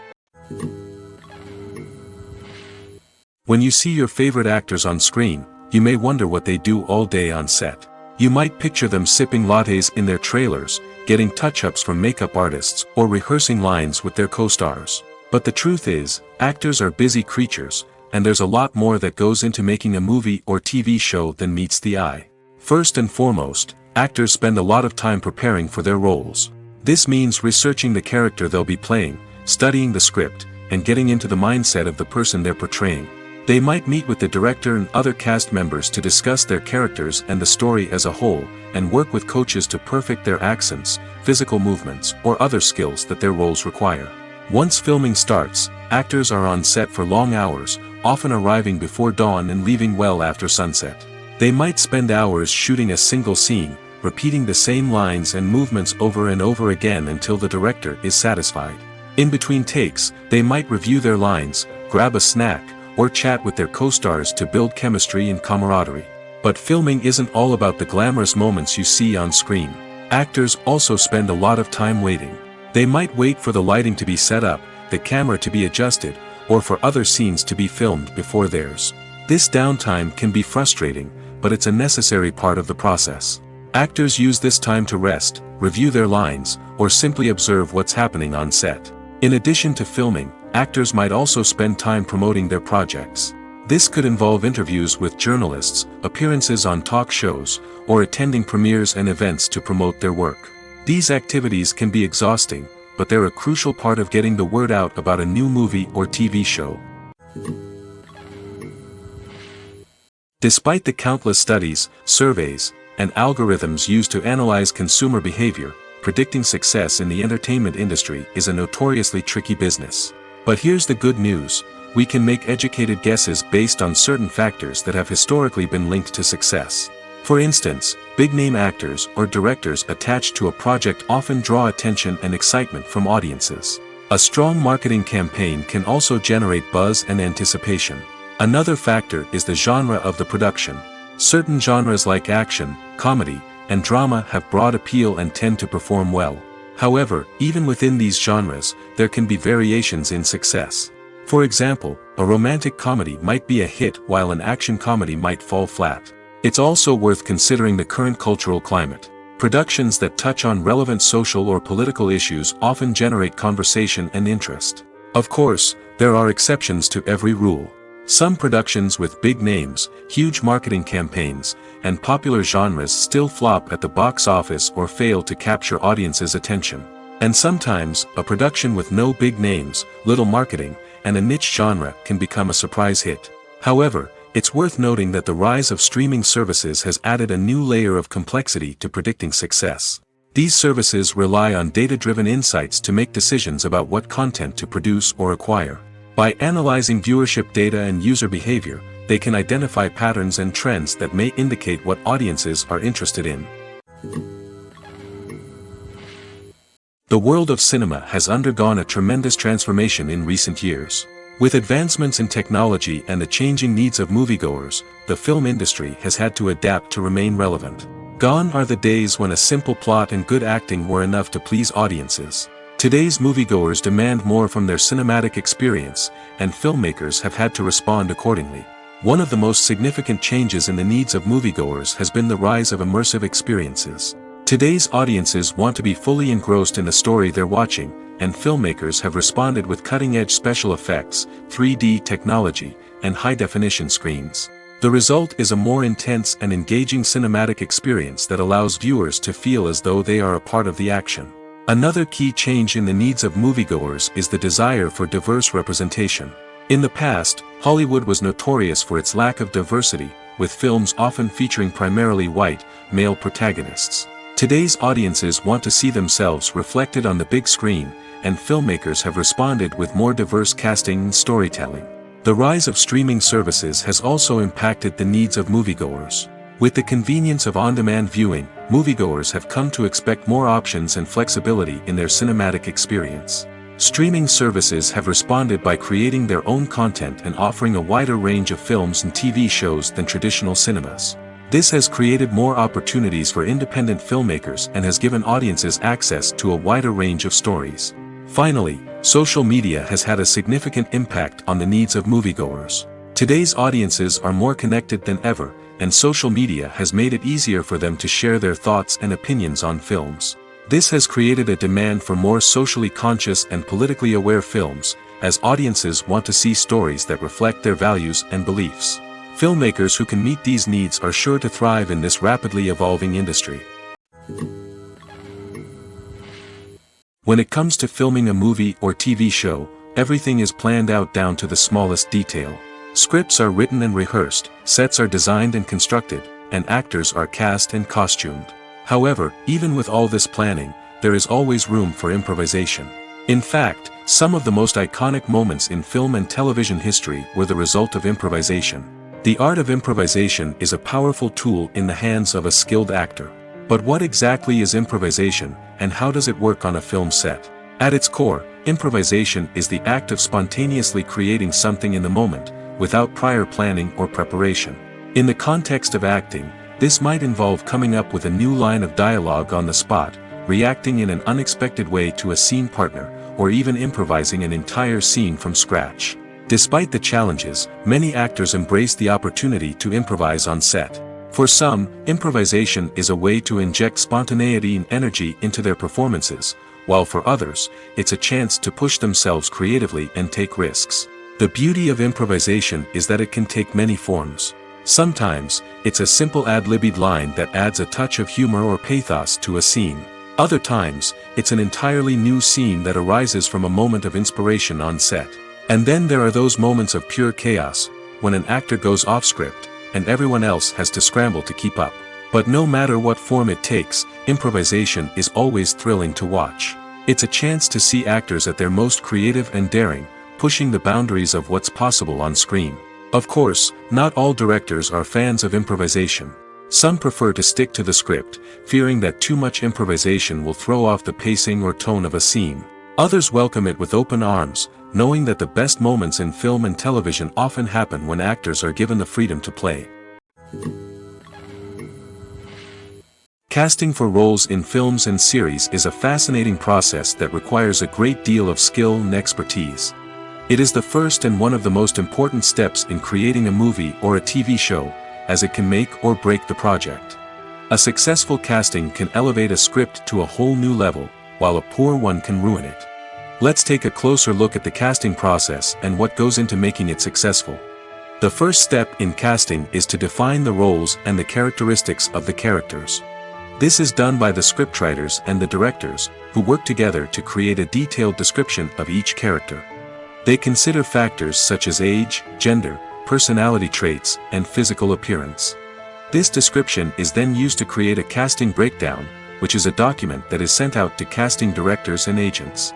When you see your favorite actors on screen, you may wonder what they do all day on set. You might picture them sipping lattes in their trailers, getting touch-ups from makeup artists, or rehearsing lines with their co-stars. But the truth is, actors are busy creatures, and there's a lot more that goes into making a movie or TV show than meets the eye. First and foremost, actors spend a lot of time preparing for their roles. This means researching the character they'll be playing, studying the script, and getting into the mindset of the person they're portraying. They might meet with the director and other cast members to discuss their characters and the story as a whole, and work with coaches to perfect their accents, physical movements, or other skills that their roles require. Once filming starts, actors are on set for long hours, often arriving before dawn and leaving well after sunset. They might spend hours shooting a single scene, repeating the same lines and movements over and over again until the director is satisfied. In between takes, they might review their lines, grab a snack, or chat with their co-stars to build chemistry and camaraderie. But filming isn't all about the glamorous moments you see on screen. Actors also spend a lot of time waiting. They might wait for the lighting to be set up, the camera to be adjusted, or for other scenes to be filmed before theirs. This downtime can be frustrating, but it's a necessary part of the process. Actors use this time to rest, review their lines, or simply observe what's happening on set. In addition to filming, actors might also spend time promoting their projects. This could involve interviews with journalists, appearances on talk shows, or attending premieres and events to promote their work. These activities can be exhausting, but they're a crucial part of getting the word out about a new movie or TV show. Despite the countless studies, surveys, and algorithms used to analyze consumer behavior, predicting success in the entertainment industry is a notoriously tricky business. But here's the good news: we can make educated guesses based on certain factors that have historically been linked to success. For instance, big-name actors or directors attached to a project often draw attention and excitement from audiences. A strong marketing campaign can also generate buzz and anticipation. Another factor is the genre of the production. Certain genres like action, comedy, and drama have broad appeal and tend to perform well. However, even within these genres, there can be variations in success. For example, a romantic comedy might be a hit while an action comedy might fall flat. It's also worth considering the current cultural climate. Productions that touch on relevant social or political issues often generate conversation and interest. Of course, there are exceptions to every rule. Some productions with big names, huge marketing campaigns, and popular genres still flop at the box office or fail to capture audiences' attention. And sometimes, a production with no big names, little marketing, and a niche genre can become a surprise hit. However, it's worth noting that the rise of streaming services has added a new layer of complexity to predicting success. These services rely on data-driven insights to make decisions about what content to produce or acquire. By analyzing viewership data and user behavior, they can identify patterns and trends that may indicate what audiences are interested in. The world of cinema has undergone a tremendous transformation in recent years. With advancements in technology and the changing needs of moviegoers, the film industry has had to adapt to remain relevant. Gone are the days when a simple plot and good acting were enough to please audiences. Today's moviegoers demand more from their cinematic experience, and filmmakers have had to respond accordingly. One of the most significant changes in the needs of moviegoers has been the rise of immersive experiences. Today's audiences want to be fully engrossed in the story they're watching, and filmmakers have responded with cutting-edge special effects, 3D technology, and high-definition screens. The result is a more intense and engaging cinematic experience that allows viewers to feel as though they are a part of the action. Another key change in the needs of moviegoers is the desire for diverse representation. In the past, Hollywood was notorious for its lack of diversity, with films often featuring primarily white, male protagonists. Today's audiences want to see themselves reflected on the big screen, and filmmakers have responded with more diverse casting and storytelling. The rise of streaming services has also impacted the needs of moviegoers. With the convenience of on-demand viewing, moviegoers have come to expect more options and flexibility in their cinematic experience. Streaming services have responded by creating their own content and offering a wider range of films and TV shows than traditional cinemas. This has created more opportunities for independent filmmakers and has given audiences access to a wider range of stories. Finally, social media has had a significant impact on the needs of moviegoers. Today's audiences are more connected than ever, and social media has made it easier for them to share their thoughts and opinions on films. This has created a demand for more socially conscious and politically aware films, as audiences want to see stories that reflect their values and beliefs. Filmmakers who can meet these needs are sure to thrive in this rapidly evolving industry. When it comes to filming a movie or TV show, everything is planned out down to the smallest detail. Scripts are written and rehearsed, sets are designed and constructed, and actors are cast and costumed. However, even with all this planning, there is always room for improvisation. In fact, some of the most iconic moments in film and television history were the result of improvisation. The art of improvisation is a powerful tool in the hands of a skilled actor. But what exactly is improvisation, and how does it work on a film set? At its core, improvisation is the act of spontaneously creating something in the moment, without prior planning or preparation. In the context of acting, this might involve coming up with a new line of dialogue on the spot, reacting in an unexpected way to a scene partner, or even improvising an entire scene from scratch. Despite the challenges, many actors embrace the opportunity to improvise on set. For some, improvisation is a way to inject spontaneity and energy into their performances, while for others, it's a chance to push themselves creatively and take risks. The beauty of improvisation is that it can take many forms. Sometimes, it's a simple ad-libbed line that adds a touch of humor or pathos to a scene. Other times, it's an entirely new scene that arises from a moment of inspiration on set. And then there are those moments of pure chaos, when an actor goes off script, and everyone else has to scramble to keep up. But no matter what form it takes, improvisation is always thrilling to watch. It's a chance to see actors at their most creative and daring, pushing the boundaries of what's possible on screen. Of course, not all directors are fans of improvisation. Some prefer to stick to the script, fearing that too much improvisation will throw off the pacing or tone of a scene. Others welcome it with open arms, knowing that the best moments in film and television often happen when actors are given the freedom to play. Casting for roles in films and series is a fascinating process that requires a great deal of skill and expertise. It is the first and one of the most important steps in creating a movie or a TV show, as it can make or break the project. A successful casting can elevate a script to a whole new level, while a poor one can ruin it. Let's take a closer look at the casting process and what goes into making it successful. The first step in casting is to define the roles and the characteristics of the characters. This is done by the scriptwriters and the directors, who work together to create a detailed description of each character. They consider factors such as age, gender, personality traits, and physical appearance. This description is then used to create a casting breakdown, which is a document that is sent out to casting directors and agents.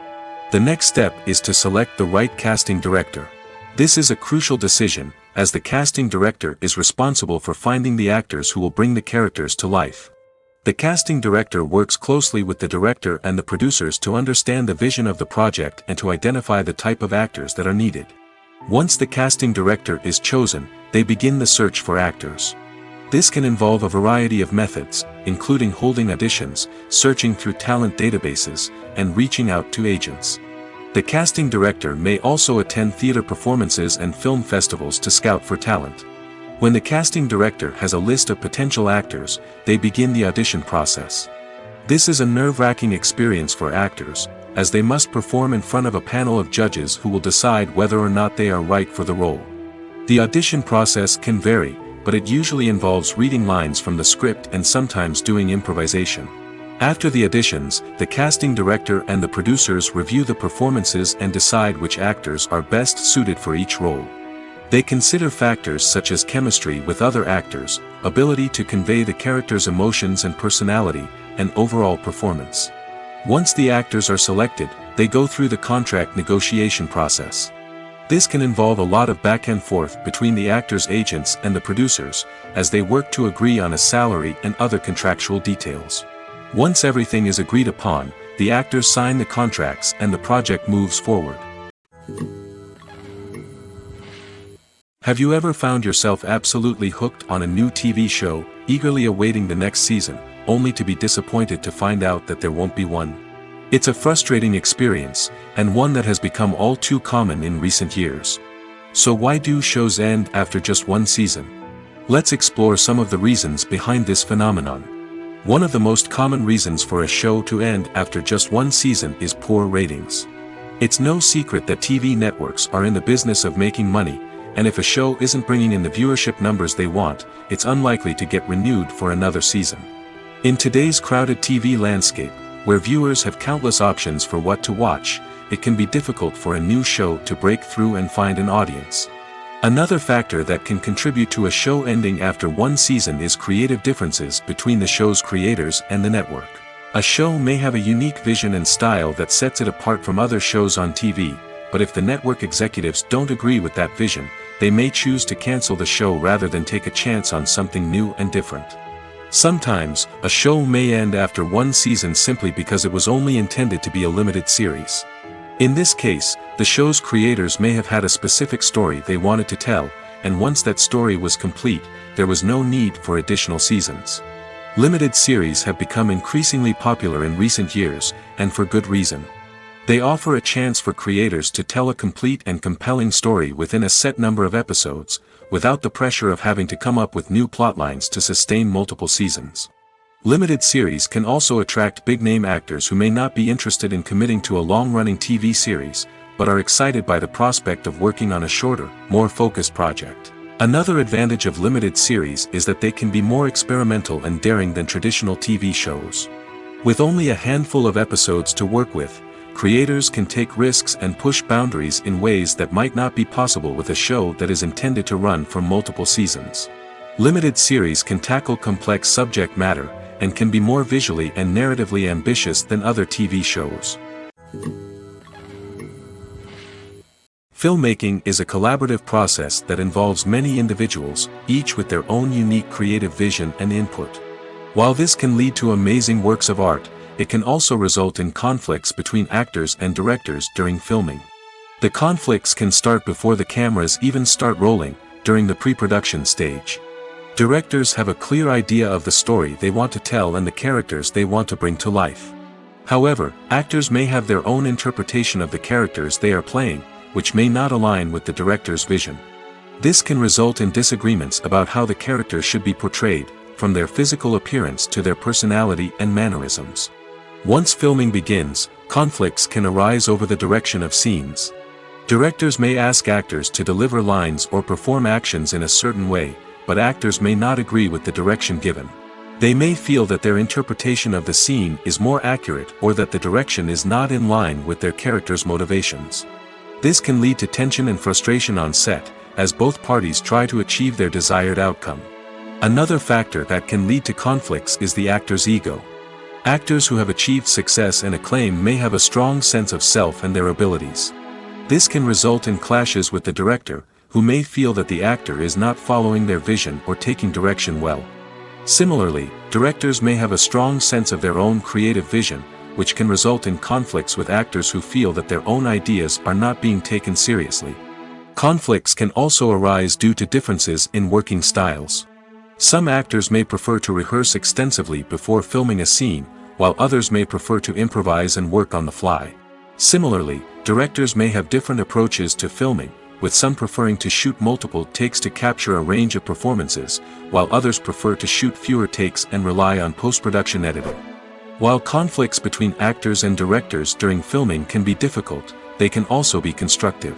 The next step is to select the right casting director. This is a crucial decision, as the casting director is responsible for finding the actors who will bring the characters to life. The casting director works closely with the director and the producers to understand the vision of the project and to identify the type of actors that are needed. Once the casting director is chosen, they begin the search for actors. This can involve a variety of methods, including holding auditions, searching through talent databases, and reaching out to agents. The casting director may also attend theater performances and film festivals to scout for talent. When the casting director has a list of potential actors, they begin the audition process. This is a nerve-wracking experience for actors, as they must perform in front of a panel of judges who will decide whether or not they are right for the role. The audition process can vary, but it usually involves reading lines from the script and sometimes doing improvisation. After the auditions, the casting director and the producers review the performances and decide which actors are best suited for each role. They consider factors such as chemistry with other actors, ability to convey the character's emotions and personality, and overall performance. Once the actors are selected, they go through the contract negotiation process. This can involve a lot of back and forth between the actors' agents and the producers, as they work to agree on a salary and other contractual details. Once everything is agreed upon, the actors sign the contracts and the project moves forward. Have you ever found yourself absolutely hooked on a new TV show, eagerly awaiting the next season, only to be disappointed to find out that there won't be one? It's a frustrating experience, and one that has become all too common in recent years. So why do shows end after just one season? Let's explore some of the reasons behind this phenomenon. One of the most common reasons for a show to end after just one season is poor ratings. It's no secret that TV networks are in the business of making money, and if a show isn't bringing in the viewership numbers they want, it's unlikely to get renewed for another season. In today's crowded TV landscape, where viewers have countless options for what to watch, it can be difficult for a new show to break through and find an audience. Another factor that can contribute to a show ending after one season is creative differences between the show's creators and the network. A show may have a unique vision and style that sets it apart from other shows on TV, but if the network executives don't agree with that vision, they may choose to cancel the show rather than take a chance on something new and different. Sometimes, a show may end after one season simply because it was only intended to be a limited series. In this case, the show's creators may have had a specific story they wanted to tell, and once that story was complete, there was no need for additional seasons. Limited series have become increasingly popular in recent years, and for good reason. They offer a chance for creators to tell a complete and compelling story within a set number of episodes, without the pressure of having to come up with new plotlines to sustain multiple seasons. Limited series can also attract big-name actors who may not be interested in committing to a long-running TV series, but are excited by the prospect of working on a shorter, more focused project. Another advantage of limited series is that they can be more experimental and daring than traditional TV shows. With only a handful of episodes to work with, creators can take risks and push boundaries in ways that might not be possible with a show that is intended to run for multiple seasons. Limited series can tackle complex subject matter, and can be more visually and narratively ambitious than other TV shows. Filmmaking is a collaborative process that involves many individuals, each with their own unique creative vision and input. While this can lead to amazing works of art, it can also result in conflicts between actors and directors during filming. The conflicts can start before the cameras even start rolling, during the pre-production stage. Directors have a clear idea of the story they want to tell and the characters they want to bring to life. However, actors may have their own interpretation of the characters they are playing, which may not align with the director's vision. This can result in disagreements about how the characters should be portrayed, from their physical appearance to their personality and mannerisms. Once filming begins, conflicts can arise over the direction of scenes. Directors may ask actors to deliver lines or perform actions in a certain way, but actors may not agree with the direction given. They may feel that their interpretation of the scene is more accurate or that the direction is not in line with their character's motivations. This can lead to tension and frustration on set, as both parties try to achieve their desired outcome. Another factor that can lead to conflicts is the actor's ego. Actors who have achieved success and acclaim may have a strong sense of self and their abilities. This can result in clashes with the director, who may feel that the actor is not following their vision or taking direction well. Similarly, directors may have a strong sense of their own creative vision, which can result in conflicts with actors who feel that their own ideas are not being taken seriously. Conflicts can also arise due to differences in working styles. Some actors may prefer to rehearse extensively before filming a scene, while others may prefer to improvise and work on the fly. Similarly, directors may have different approaches to filming, with some preferring to shoot multiple takes to capture a range of performances, while others prefer to shoot fewer takes and rely on post-production editing. While conflicts between actors and directors during filming can be difficult, they can also be constructive.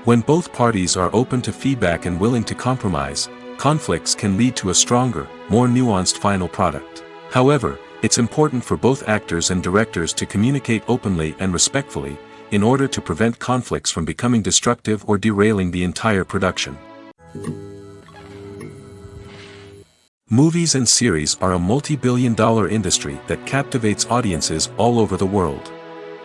When both parties are open to feedback and willing to compromise, conflicts can lead to a stronger, more nuanced final product. However, it's important for both actors and directors to communicate openly and respectfully, in order to prevent conflicts from becoming destructive or derailing the entire production. Movies and series are a multi-billion-dollar industry that captivates audiences all over the world.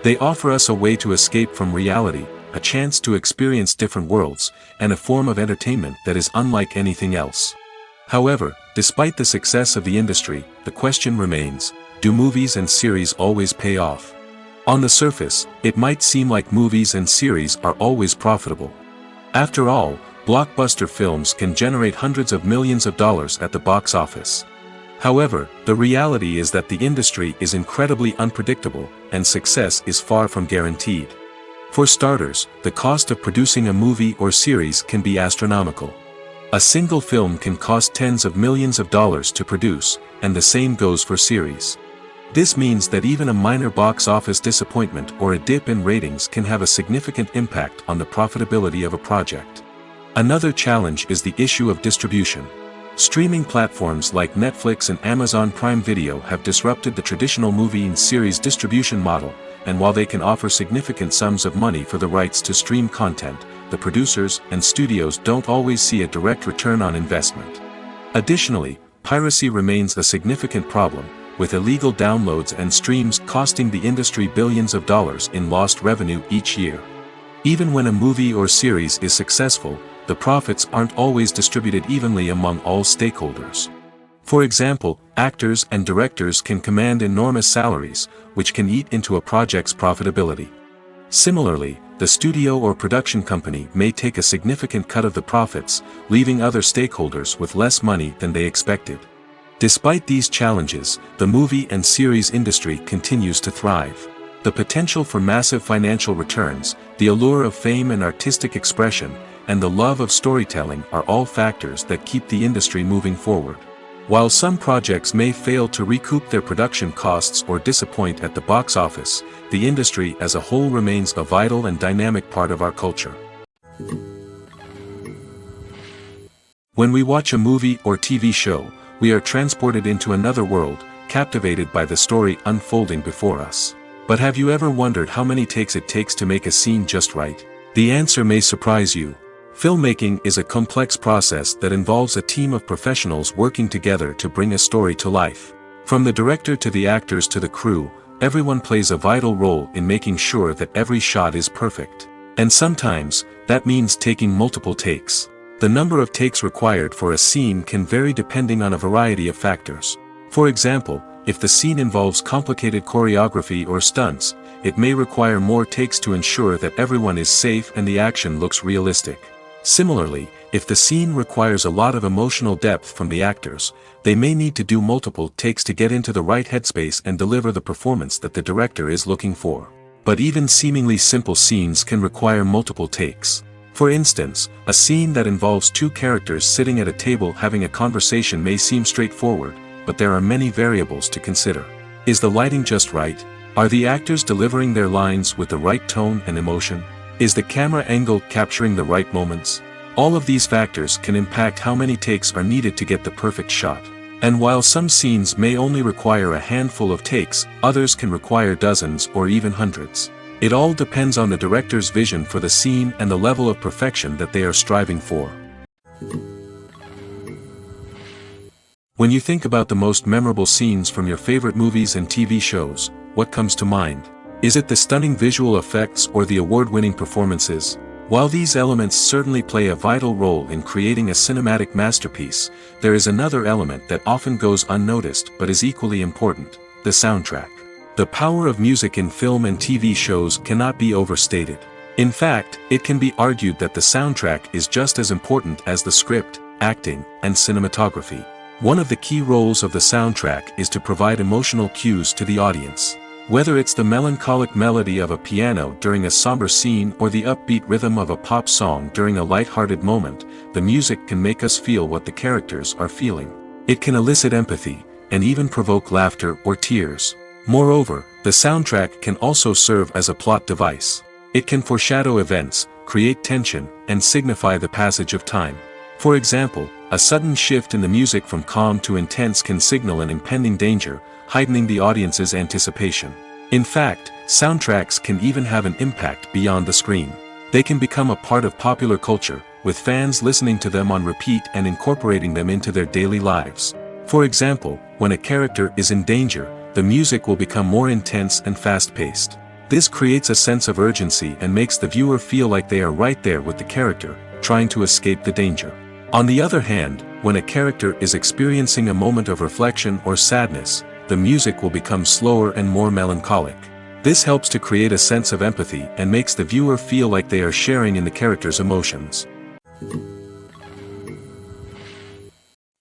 They offer us a way to escape from reality, a chance to experience different worlds, and a form of entertainment that is unlike anything else. However, despite the success of the industry, the question remains, do movies and series always pay off? On the surface, it might seem like movies and series are always profitable. After all, blockbuster films can generate hundreds of millions of dollars at the box office. However, the reality is that the industry is incredibly unpredictable, and success is far from guaranteed. For starters, the cost of producing a movie or series can be astronomical. A single film can cost tens of millions of dollars to produce, and the same goes for series. This means that even a minor box office disappointment or a dip in ratings can have a significant impact on the profitability of a project. Another challenge is the issue of distribution. Streaming platforms like Netflix and Amazon Prime Video have disrupted the traditional movie and series distribution model, and while they can offer significant sums of money for the rights to stream content, the producers and studios don't always see a direct return on investment. Additionally, piracy remains a significant problem, with illegal downloads and streams costing the industry billions of dollars in lost revenue each year. Even when a movie or series is successful, the profits aren't always distributed evenly among all stakeholders. For example, actors and directors can command enormous salaries, which can eat into a project's profitability. Similarly, the studio or production company may take a significant cut of the profits, leaving other stakeholders with less money than they expected. Despite these challenges, the movie and series industry continues to thrive. The potential for massive financial returns, the allure of fame and artistic expression, and the love of storytelling are all factors that keep the industry moving forward. While some projects may fail to recoup their production costs or disappoint at the box office, the industry as a whole remains a vital and dynamic part of our culture. When we watch a movie or TV show, we are transported into another world, captivated by the story unfolding before us. But have you ever wondered how many takes it takes to make a scene just right? The answer may surprise you. Filmmaking is a complex process that involves a team of professionals working together to bring a story to life. From the director to the actors to the crew, everyone plays a vital role in making sure that every shot is perfect. And sometimes, that means taking multiple takes. The number of takes required for a scene can vary depending on a variety of factors. For example, if the scene involves complicated choreography or stunts, it may require more takes to ensure that everyone is safe and the action looks realistic. Similarly, if the scene requires a lot of emotional depth from the actors, they may need to do multiple takes to get into the right headspace and deliver the performance that the director is looking for. But even seemingly simple scenes can require multiple takes. For instance, a scene that involves two characters sitting at a table having a conversation may seem straightforward, but there are many variables to consider. Is the lighting just right? Are the actors delivering their lines with the right tone and emotion? Is the camera angle capturing the right moments? All of these factors can impact how many takes are needed to get the perfect shot. And while some scenes may only require a handful of takes, others can require dozens or even hundreds. It all depends on the director's vision for the scene and the level of perfection that they are striving for. When you think about the most memorable scenes from your favorite movies and TV shows, what comes to mind? Is it the stunning visual effects or the award-winning performances? While these elements certainly play a vital role in creating a cinematic masterpiece, there is another element that often goes unnoticed but is equally important: the soundtrack. The power of music in film and TV shows cannot be overstated. In fact, it can be argued that the soundtrack is just as important as the script, acting, and cinematography. One of the key roles of the soundtrack is to provide emotional cues to the audience. Whether it's the melancholic melody of a piano during a somber scene or the upbeat rhythm of a pop song during a light-hearted moment, the music can make us feel what the characters are feeling. It can elicit empathy, and even provoke laughter or tears. Moreover, the soundtrack can also serve as a plot device. It can foreshadow events, create tension, and signify the passage of time. For example, a sudden shift in the music from calm to intense can signal an impending danger, heightening the audience's anticipation. In fact, soundtracks can even have an impact beyond the screen. They can become a part of popular culture, with fans listening to them on repeat and incorporating them into their daily lives. For example, when a character is in danger, the music will become more intense and fast-paced. This creates a sense of urgency and makes the viewer feel like they are right there with the character, trying to escape the danger. On the other hand, when a character is experiencing a moment of reflection or sadness, the music will become slower and more melancholic. This helps to create a sense of empathy and makes the viewer feel like they are sharing in the character's emotions.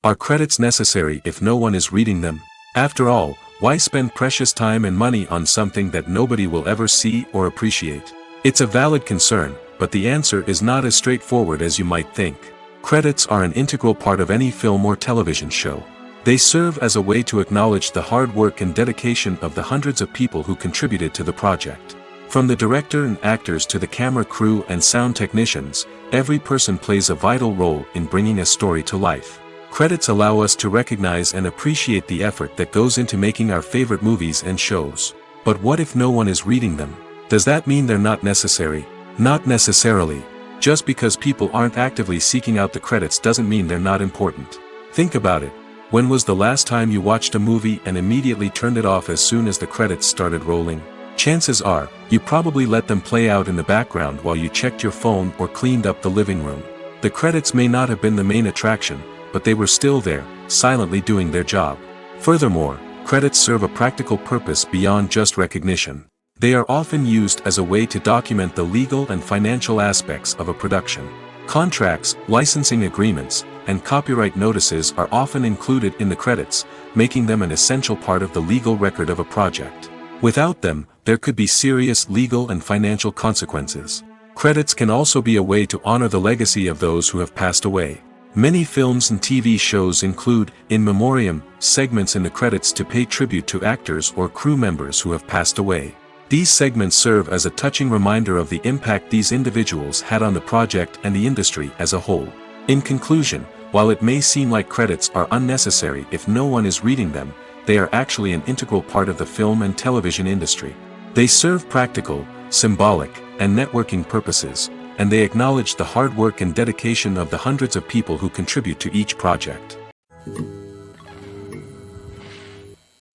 Are credits necessary if no one is reading them? After all, why spend precious time and money on something that nobody will ever see or appreciate? It's a valid concern, but the answer is not as straightforward as you might think. Credits are an integral part of any film or television show. They serve as a way to acknowledge the hard work and dedication of the hundreds of people who contributed to the project. From the director and actors to the camera crew and sound technicians, every person plays a vital role in bringing a story to life. Credits allow us to recognize and appreciate the effort that goes into making our favorite movies and shows. But what if no one is reading them? Does that mean they're not necessary? Not necessarily. Just because people aren't actively seeking out the credits doesn't mean they're not important. Think about it. When was the last time you watched a movie and immediately turned it off as soon as the credits started rolling? Chances are, you probably let them play out in the background while you checked your phone or cleaned up the living room. The credits may not have been the main attraction, but they were still there, silently doing their job. Furthermore, credits serve a practical purpose beyond just recognition. They are often used as a way to document the legal and financial aspects of a production. Contracts, licensing agreements, and copyright notices are often included in the credits, making them an essential part of the legal record of a project. Without them, there could be serious legal and financial consequences. Credits can also be a way to honor the legacy of those who have passed away. Many films and TV shows include, in memoriam, segments in the credits to pay tribute to actors or crew members who have passed away. These segments serve as a touching reminder of the impact these individuals had on the project and the industry as a whole. In conclusion, while it may seem like credits are unnecessary if no one is reading them, they are actually an integral part of the film and television industry. They serve practical, symbolic, and networking purposes, and they acknowledge the hard work and dedication of the hundreds of people who contribute to each project.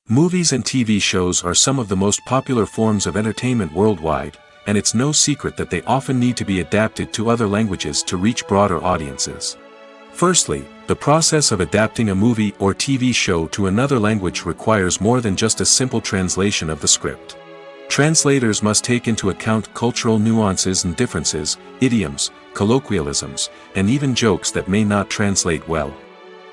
Movies and TV shows are some of the most popular forms of entertainment worldwide, and it's no secret that they often need to be adapted to other languages to reach broader audiences. Firstly, the process of adapting a movie or TV show to another language requires more than just a simple translation of the script. Translators must take into account cultural nuances and differences, idioms, colloquialisms, and even jokes that may not translate well.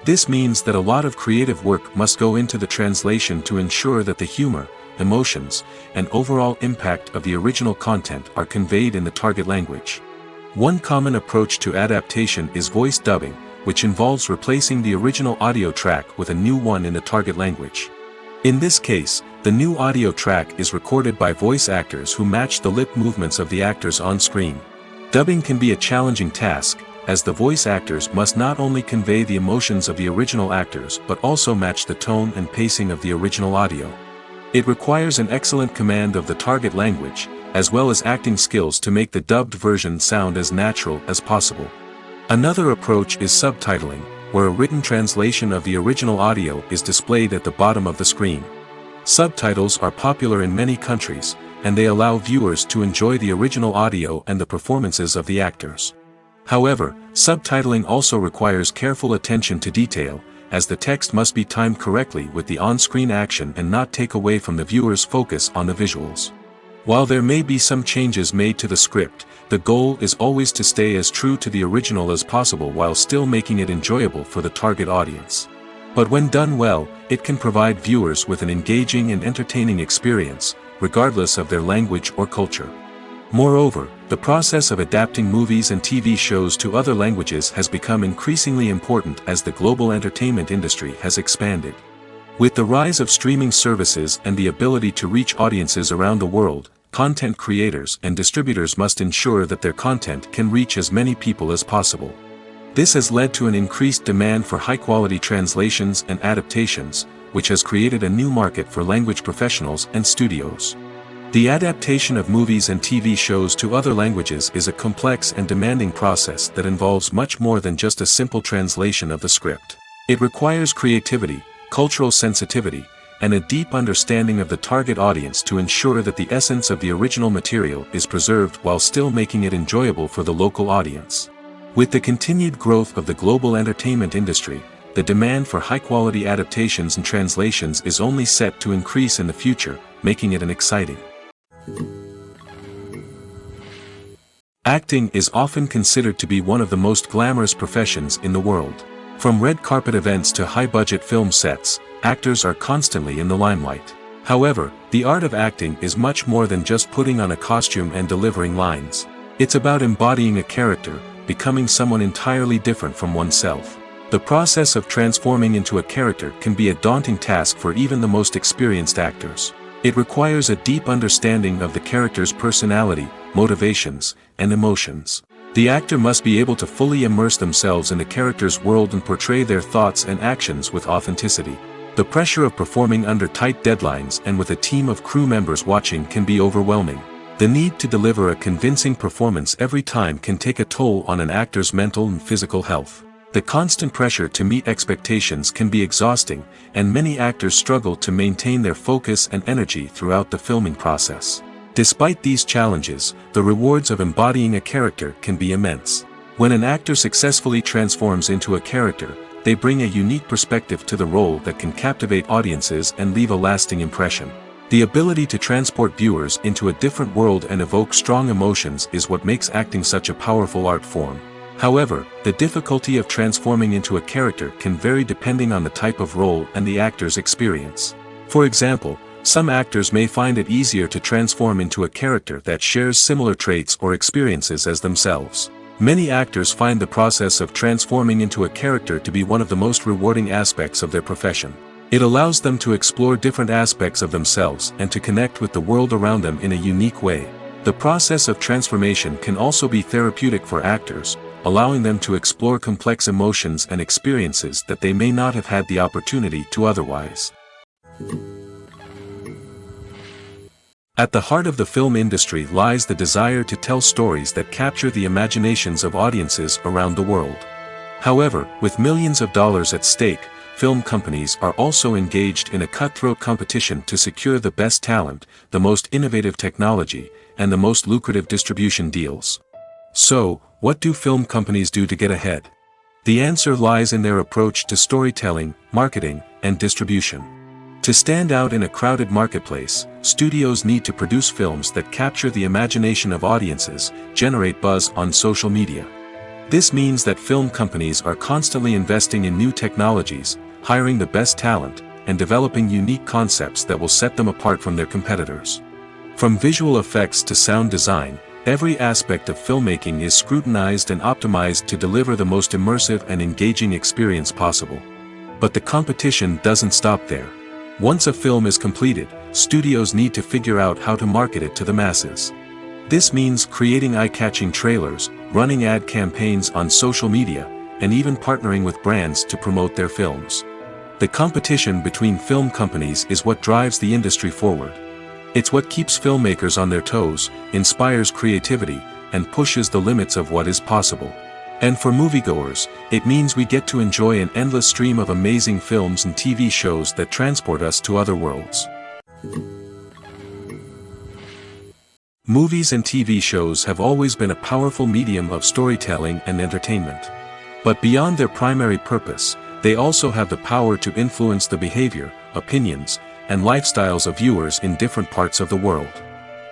This means that a lot of creative work must go into the translation to ensure that the humor, emotions, and overall impact of the original content are conveyed in the target language. One common approach to adaptation is voice dubbing, which involves replacing the original audio track with a new one in the target language. In this case, the new audio track is recorded by voice actors who match the lip movements of the actors on screen. Dubbing can be a challenging task, as the voice actors must not only convey the emotions of the original actors but also match the tone and pacing of the original audio. It requires an excellent command of the target language, as well as acting skills to make the dubbed version sound as natural as possible. Another approach is subtitling, where a written translation of the original audio is displayed at the bottom of the screen. Subtitles are popular in many countries, and they allow viewers to enjoy the original audio and the performances of the actors. However, subtitling also requires careful attention to detail, as the text must be timed correctly with the on-screen action and not take away from the viewer's focus on the visuals. While there may be some changes made to the script, the goal is always to stay as true to the original as possible while still making it enjoyable for the target audience. But when done well, it can provide viewers with an engaging and entertaining experience, regardless of their language or culture. Moreover, the process of adapting movies and TV shows to other languages has become increasingly important as the global entertainment industry has expanded. With the rise of streaming services and the ability to reach audiences around the world, content creators and distributors must ensure that their content can reach as many people as possible. This has led to an increased demand for high-quality translations and adaptations, which has created a new market for language professionals and studios. The adaptation of movies and TV shows to other languages is a complex and demanding process that involves much more than just a simple translation of the script. It requires creativity, cultural sensitivity, and a deep understanding of the target audience to ensure that the essence of the original material is preserved while still making it enjoyable for the local audience. With the continued growth of the global entertainment industry, the demand for high-quality adaptations and translations is only set to increase in the future, making it an exciting. Acting is often considered to be one of the most glamorous professions in the world. From red carpet events to high-budget film sets, actors are constantly in the limelight. However, the art of acting is much more than just putting on a costume and delivering lines. It's about embodying a character, becoming someone entirely different from oneself. The process of transforming into a character can be a daunting task for even the most experienced actors. It requires a deep understanding of the character's personality, motivations, and emotions. The actor must be able to fully immerse themselves in the character's world and portray their thoughts and actions with authenticity. The pressure of performing under tight deadlines and with a team of crew members watching can be overwhelming. The need to deliver a convincing performance every time can take a toll on an actor's mental and physical health. The constant pressure to meet expectations can be exhausting, and many actors struggle to maintain their focus and energy throughout the filming process. Despite these challenges, the rewards of embodying a character can be immense. When an actor successfully transforms into a character, they bring a unique perspective to the role that can captivate audiences and leave a lasting impression. The ability to transport viewers into a different world and evoke strong emotions is what makes acting such a powerful art form. However, the difficulty of transforming into a character can vary depending on the type of role and the actor's experience. For example, some actors may find it easier to transform into a character that shares similar traits or experiences as themselves. Many actors find the process of transforming into a character to be one of the most rewarding aspects of their profession. It allows them to explore different aspects of themselves and to connect with the world around them in a unique way. The process of transformation can also be therapeutic for actors, allowing them to explore complex emotions and experiences that they may not have had the opportunity to otherwise. At the heart of the film industry lies the desire to tell stories that capture the imaginations of audiences around the world. However, with millions of dollars at stake, film companies are also engaged in a cutthroat competition to secure the best talent, the most innovative technology, and the most lucrative distribution deals. So, what do film companies do to get ahead? The answer lies in their approach to storytelling, marketing, and distribution. To stand out in a crowded marketplace, studios need to produce films that capture the imagination of audiences, generate buzz on social media. This means that film companies are constantly investing in new technologies, hiring the best talent, and developing unique concepts that will set them apart from their competitors. From visual effects to sound design, Every aspect of filmmaking is scrutinized and optimized to deliver the most immersive and engaging experience possible. But the competition doesn't stop there. Once a film is completed, studios need to figure out how to market it to the masses. This means creating eye-catching trailers, running ad campaigns on social media, and even partnering with brands to promote their films. The competition between film companies is what drives the industry forward. It's what keeps filmmakers on their toes, inspires creativity, and pushes the limits of what is possible. And for moviegoers, it means we get to enjoy an endless stream of amazing films and TV shows that transport us to other worlds. Movies and TV shows have always been a powerful medium of storytelling and entertainment. But beyond their primary purpose, they also have the power to influence the behavior, opinions, and lifestyles of viewers in different parts of the world.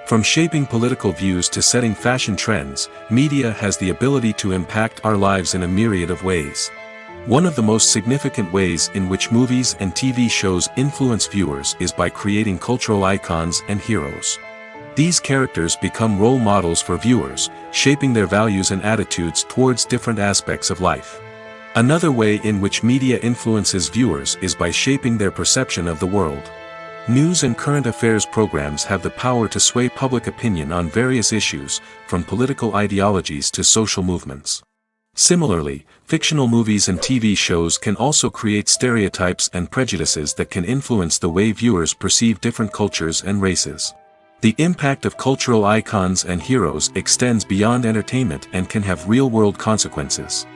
From shaping political views to setting fashion trends, media has the ability to impact our lives in a myriad of ways. One of the most significant ways in which movies and TV shows influence viewers is by creating cultural icons and heroes. These characters become role models for viewers, shaping their values and attitudes towards different aspects of life. Another way in which media influences viewers is by shaping their perception of the world. News and current affairs programs have the power to sway public opinion on various issues, from political ideologies to social movements. Similarly, fictional movies and TV shows can also create stereotypes and prejudices that can influence the way viewers perceive different cultures and races. The impact of cultural icons and heroes extends beyond entertainment and can have real-world consequences.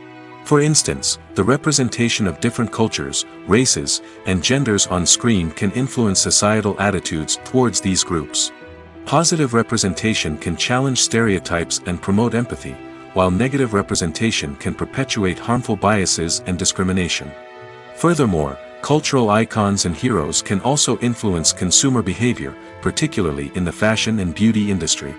For instance, the representation of different cultures, races, and genders on screen can influence societal attitudes towards these groups. Positive representation can challenge stereotypes and promote empathy, while negative representation can perpetuate harmful biases and discrimination. Furthermore, cultural icons and heroes can also influence consumer behavior, particularly in the fashion and beauty industry.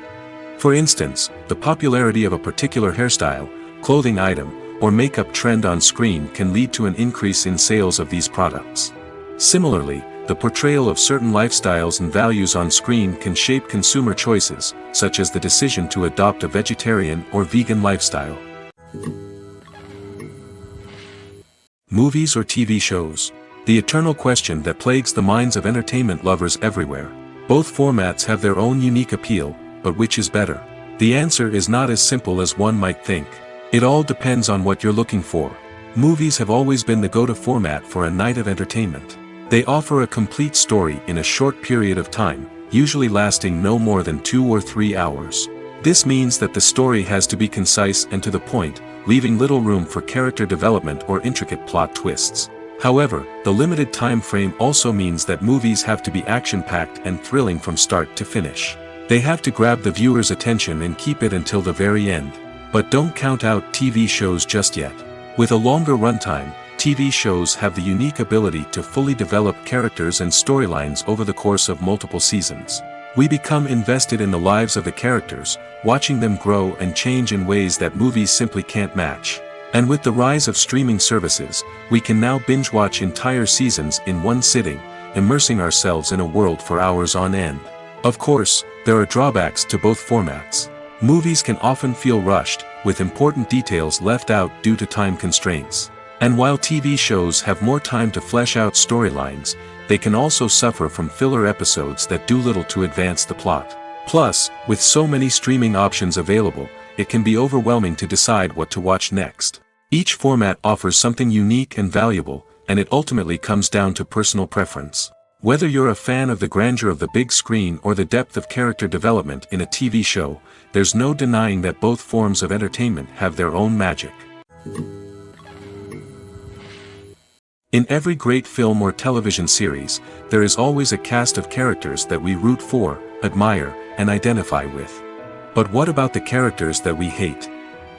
For instance, the popularity of a particular hairstyle, clothing item, or makeup trend on screen can lead to an increase in sales of these products. Similarly, the portrayal of certain lifestyles and values on screen can shape consumer choices, such as the decision to adopt a vegetarian or vegan lifestyle. Movies or TV shows? The eternal question that plagues the minds of entertainment lovers everywhere. Both formats have their own unique appeal, but which is better? The answer is not as simple as one might think. It all depends on what you're looking for. Movies have always been the go-to format for a night of entertainment. They offer a complete story in a short period of time, usually lasting no more than 2 or 3 hours. This means that the story has to be concise and to the point, leaving little room for character development or intricate plot twists. However, the limited time frame also means that movies have to be action-packed and thrilling from start to finish. They have to grab the viewer's attention and keep it until the very end. But don't count out TV shows just yet. With a longer runtime, TV shows have the unique ability to fully develop characters and storylines over the course of multiple seasons. We become invested in the lives of the characters, watching them grow and change in ways that movies simply can't match. And with the rise of streaming services, we can now binge-watch entire seasons in one sitting, immersing ourselves in a world for hours on end. Of course, there are drawbacks to both formats. Movies can often feel rushed, with important details left out due to time constraints. And while TV shows have more time to flesh out storylines, they can also suffer from filler episodes that do little to advance the plot. Plus, with so many streaming options available, it can be overwhelming to decide what to watch next. Each format offers something unique and valuable, and it ultimately comes down to personal preference. Whether you're a fan of the grandeur of the big screen or the depth of character development in a TV show, there's no denying that both forms of entertainment have their own magic. In every great film or television series, there is always a cast of characters that we root for, admire, and identify with. But what about the characters that we hate?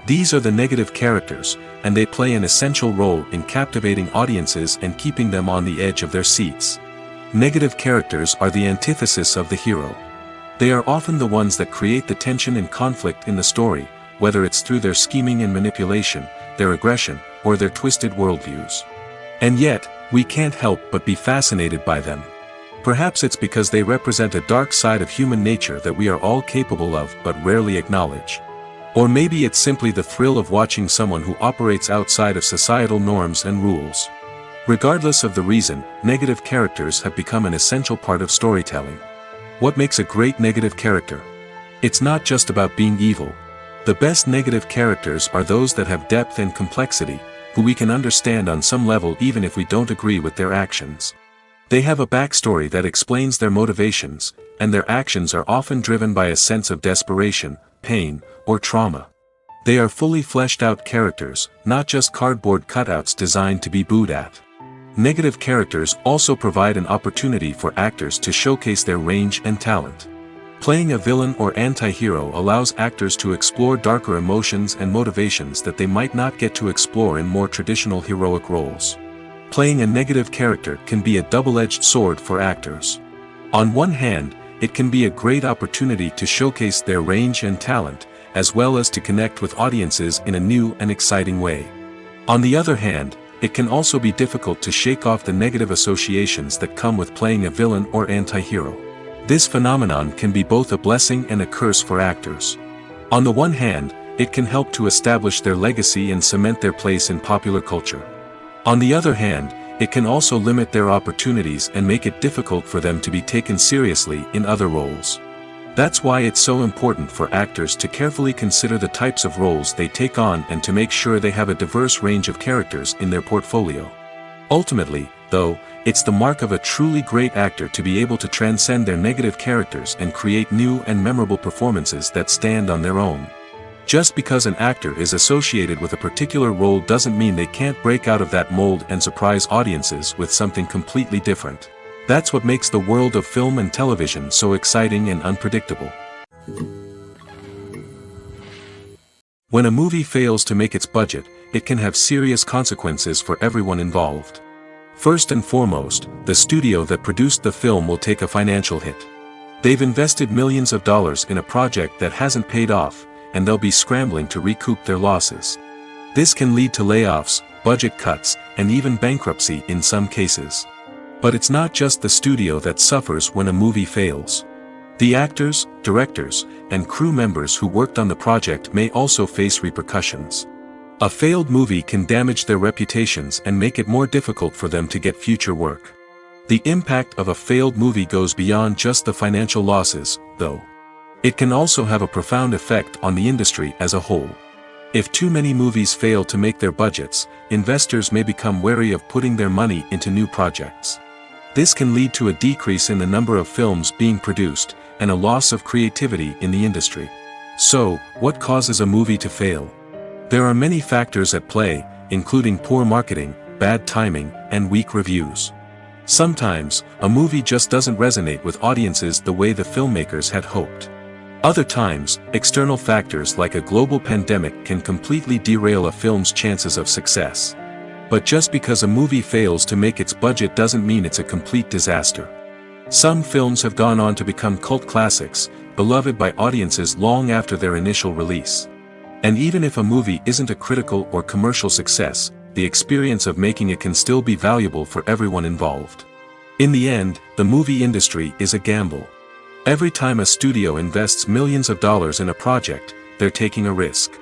These are the negative characters, and they play an essential role in captivating audiences and keeping them on the edge of their seats. Negative characters are the antithesis of the hero. They are often the ones that create the tension and conflict in the story, whether it's through their scheming and manipulation, their aggression, or their twisted worldviews. And yet, we can't help but be fascinated by them. Perhaps it's because they represent a dark side of human nature that we are all capable of but rarely acknowledge. Or maybe it's simply the thrill of watching someone who operates outside of societal norms and rules. Regardless of the reason, negative characters have become an essential part of storytelling. What makes a great negative character? It's not just about being evil. The best negative characters are those that have depth and complexity, who we can understand on some level even if we don't agree with their actions. They have a backstory that explains their motivations, and their actions are often driven by a sense of desperation, pain, or trauma. They are fully fleshed out characters, not just cardboard cutouts designed to be booed at. Negative characters also provide an opportunity for actors to showcase their range and talent. Playing a villain or anti-hero allows actors to explore darker emotions and motivations that they might not get to explore in more traditional heroic roles. Playing a negative character can be a double-edged sword for actors. On one hand, it can be a great opportunity to showcase their range and talent, as well as to connect with audiences in a new and exciting way. On the other hand, it can also be difficult to shake off the negative associations that come with playing a villain or anti-hero. This phenomenon can be both a blessing and a curse for actors. On the one hand, it can help to establish their legacy and cement their place in popular culture. On the other hand, it can also limit their opportunities and make it difficult for them to be taken seriously in other roles. That's why it's so important for actors to carefully consider the types of roles they take on and to make sure they have a diverse range of characters in their portfolio. Ultimately, though, it's the mark of a truly great actor to be able to transcend their negative characters and create new and memorable performances that stand on their own. Just because an actor is associated with a particular role doesn't mean they can't break out of that mold and surprise audiences with something completely different. That's what makes the world of film and television so exciting and unpredictable. When a movie fails to make its budget, it can have serious consequences for everyone involved. First and foremost, the studio that produced the film will take a financial hit. They've invested millions of dollars in a project that hasn't paid off, and they'll be scrambling to recoup their losses. This can lead to layoffs, budget cuts, and even bankruptcy in some cases. But it's not just the studio that suffers when a movie fails. The actors, directors, and crew members who worked on the project may also face repercussions. A failed movie can damage their reputations and make it more difficult for them to get future work. The impact of a failed movie goes beyond just the financial losses, though. It can also have a profound effect on the industry as a whole. If too many movies fail to make their budgets, investors may become wary of putting their money into new projects. This can lead to a decrease in the number of films being produced, and a loss of creativity in the industry. So, what causes a movie to fail? There are many factors at play, including poor marketing, bad timing, and weak reviews. Sometimes, a movie just doesn't resonate with audiences the way the filmmakers had hoped. Other times, external factors like a global pandemic can completely derail a film's chances of success. But just because a movie fails to make its budget doesn't mean it's a complete disaster. Some films have gone on to become cult classics, beloved by audiences long after their initial release. And even if a movie isn't a critical or commercial success, the experience of making it can still be valuable for everyone involved. In the end, the movie industry is a gamble. Every time a studio invests millions of dollars in a project, they're taking a risk.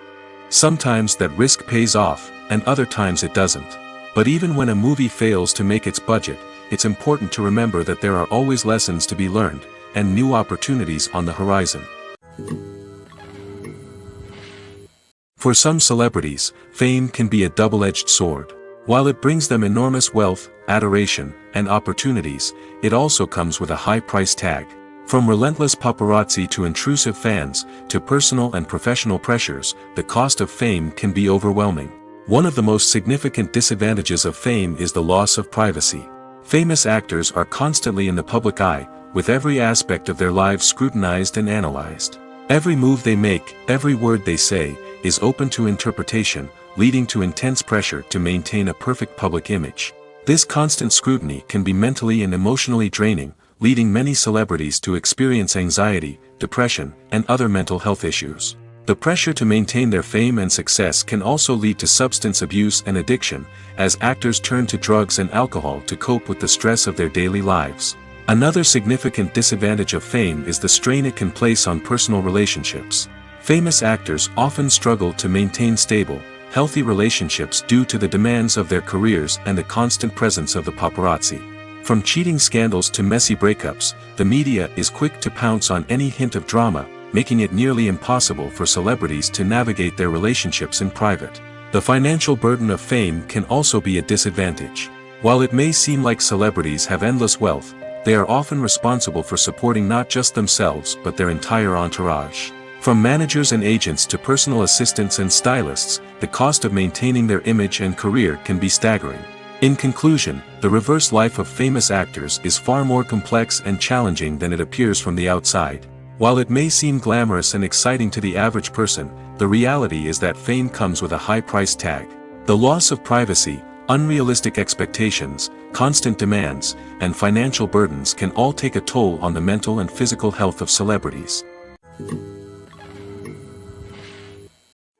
Sometimes that risk pays off, and other times it doesn't. But even when a movie fails to make its budget, it's important to remember that there are always lessons to be learned, and new opportunities on the horizon. For some celebrities, fame can be a double-edged sword. While it brings them enormous wealth, adoration, and opportunities, it also comes with a high price tag. From relentless paparazzi to intrusive fans, to personal and professional pressures, the cost of fame can be overwhelming. One of the most significant disadvantages of fame is the loss of privacy. Famous actors are constantly in the public eye, with every aspect of their lives scrutinized and analyzed. Every move they make, every word they say, is open to interpretation, leading to intense pressure to maintain a perfect public image. This constant scrutiny can be mentally and emotionally draining, leading many celebrities to experience anxiety, depression, and other mental health issues. The pressure to maintain their fame and success can also lead to substance abuse and addiction, as actors turn to drugs and alcohol to cope with the stress of their daily lives. Another significant disadvantage of fame is the strain it can place on personal relationships. Famous actors often struggle to maintain stable, healthy relationships due to the demands of their careers and the constant presence of the paparazzi. From cheating scandals to messy breakups, the media is quick to pounce on any hint of drama, making it nearly impossible for celebrities to navigate their relationships in private. The financial burden of fame can also be a disadvantage. While it may seem like celebrities have endless wealth, they are often responsible for supporting not just themselves but their entire entourage. From managers and agents to personal assistants and stylists, the cost of maintaining their image and career can be staggering. In conclusion, the reverse life of famous actors is far more complex and challenging than it appears from the outside. While it may seem glamorous and exciting to the average person, the reality is that fame comes with a high price tag. The loss of privacy, unrealistic expectations, constant demands, and financial burdens can all take a toll on the mental and physical health of celebrities.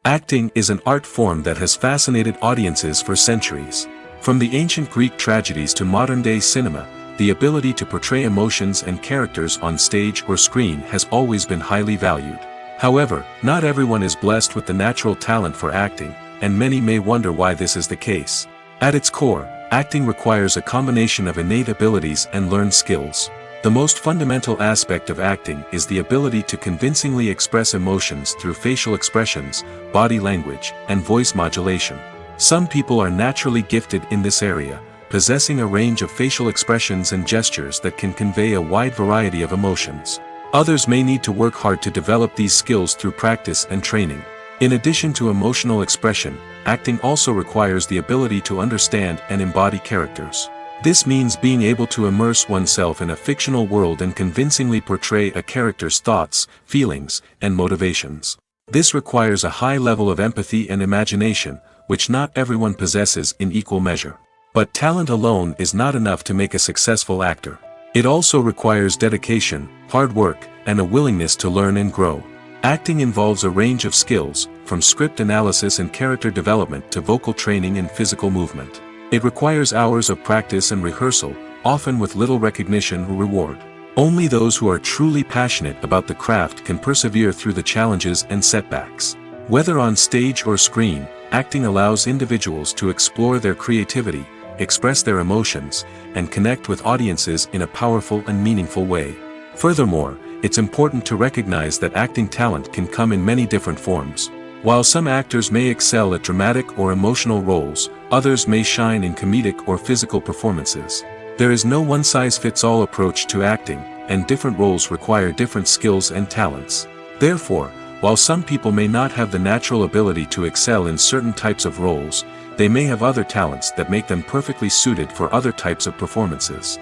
Acting is an art form that has fascinated audiences for centuries. From the ancient Greek tragedies to modern-day cinema, the ability to portray emotions and characters on stage or screen has always been highly valued. However, not everyone is blessed with the natural talent for acting, and many may wonder why this is the case. At its core, acting requires a combination of innate abilities and learned skills. The most fundamental aspect of acting is the ability to convincingly express emotions through facial expressions, body language, and voice modulation. Some people are naturally gifted in this area, possessing a range of facial expressions and gestures that can convey a wide variety of emotions. Others may need to work hard to develop these skills through practice and training. In addition to emotional expression, acting also requires the ability to understand and embody characters. This means being able to immerse oneself in a fictional world and convincingly portray a character's thoughts, feelings, and motivations. This requires a high level of empathy and imagination, which not everyone possesses in equal measure. But talent alone is not enough to make a successful actor. It also requires dedication, hard work, and a willingness to learn and grow. Acting involves a range of skills, from script analysis and character development to vocal training and physical movement. It requires hours of practice and rehearsal, often with little recognition or reward. Only those who are truly passionate about the craft can persevere through the challenges and setbacks. Whether on stage or screen, acting allows individuals to explore their creativity, express their emotions, and connect with audiences in a powerful and meaningful way. Furthermore, it's important to recognize that acting talent can come in many different forms. While some actors may excel at dramatic or emotional roles, others may shine in comedic or physical performances. There is no one-size-fits-all approach to acting, and different roles require different skills and talents. Therefore, while some people may not have the natural ability to excel in certain types of roles, they may have other talents that make them perfectly suited for other types of performances.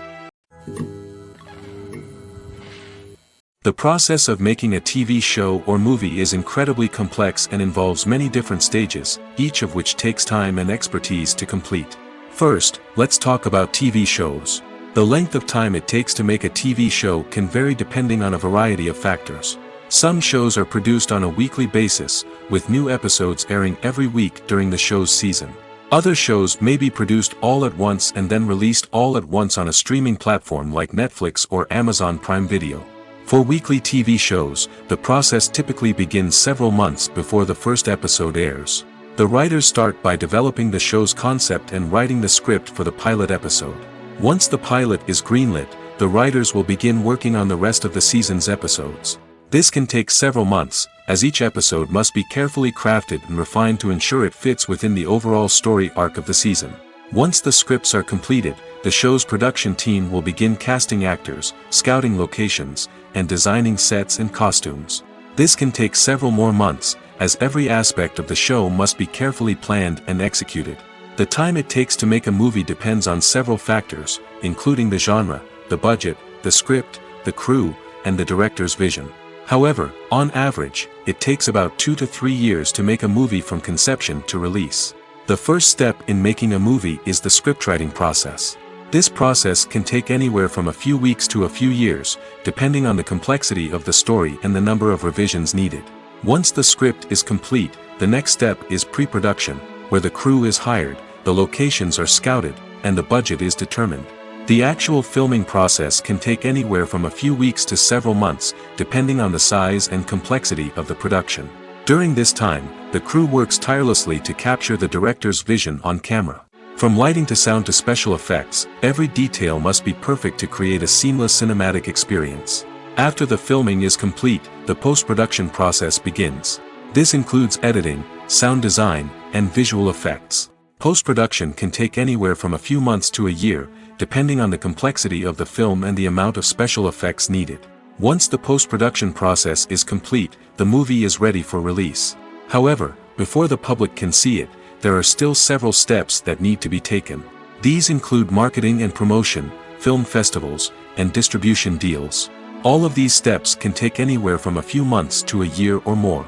The process of making a TV show or movie is incredibly complex and involves many different stages, each of which takes time and expertise to complete. First, let's talk about TV shows. The length of time it takes to make a TV show can vary depending on a variety of factors. Some shows are produced on a weekly basis, with new episodes airing every week during the show's season. Other shows may be produced all at once and then released all at once on a streaming platform like Netflix or Amazon Prime Video. For weekly TV shows, the process typically begins several months before the first episode airs. The writers start by developing the show's concept and writing the script for the pilot episode. Once the pilot is greenlit, the writers will begin working on the rest of the season's episodes. This can take several months, as each episode must be carefully crafted and refined to ensure it fits within the overall story arc of the season. Once the scripts are completed, the show's production team will begin casting actors, scouting locations, and designing sets and costumes. This can take several more months, as every aspect of the show must be carefully planned and executed. The time it takes to make a movie depends on several factors, including the genre, the budget, the script, the crew, and the director's vision. However, on average, it takes about 2 to 3 years to make a movie from conception to release. The first step in making a movie is the scriptwriting process. This process can take anywhere from a few weeks to a few years, depending on the complexity of the story and the number of revisions needed. Once the script is complete, the next step is pre-production, where the crew is hired, the locations are scouted, and the budget is determined. The actual filming process can take anywhere from a few weeks to several months, depending on the size and complexity of the production. During this time, the crew works tirelessly to capture the director's vision on camera. From lighting to sound to special effects, every detail must be perfect to create a seamless cinematic experience. After the filming is complete, the post-production process begins. This includes editing, sound design, and visual effects. Post-production can take anywhere from a few months to a year, depending on the complexity of the film and the amount of special effects needed. Once the post-production process is complete, the movie is ready for release. However, before the public can see it, there are still several steps that need to be taken. These include marketing and promotion, film festivals, and distribution deals. All of these steps can take anywhere from a few months to a year or more.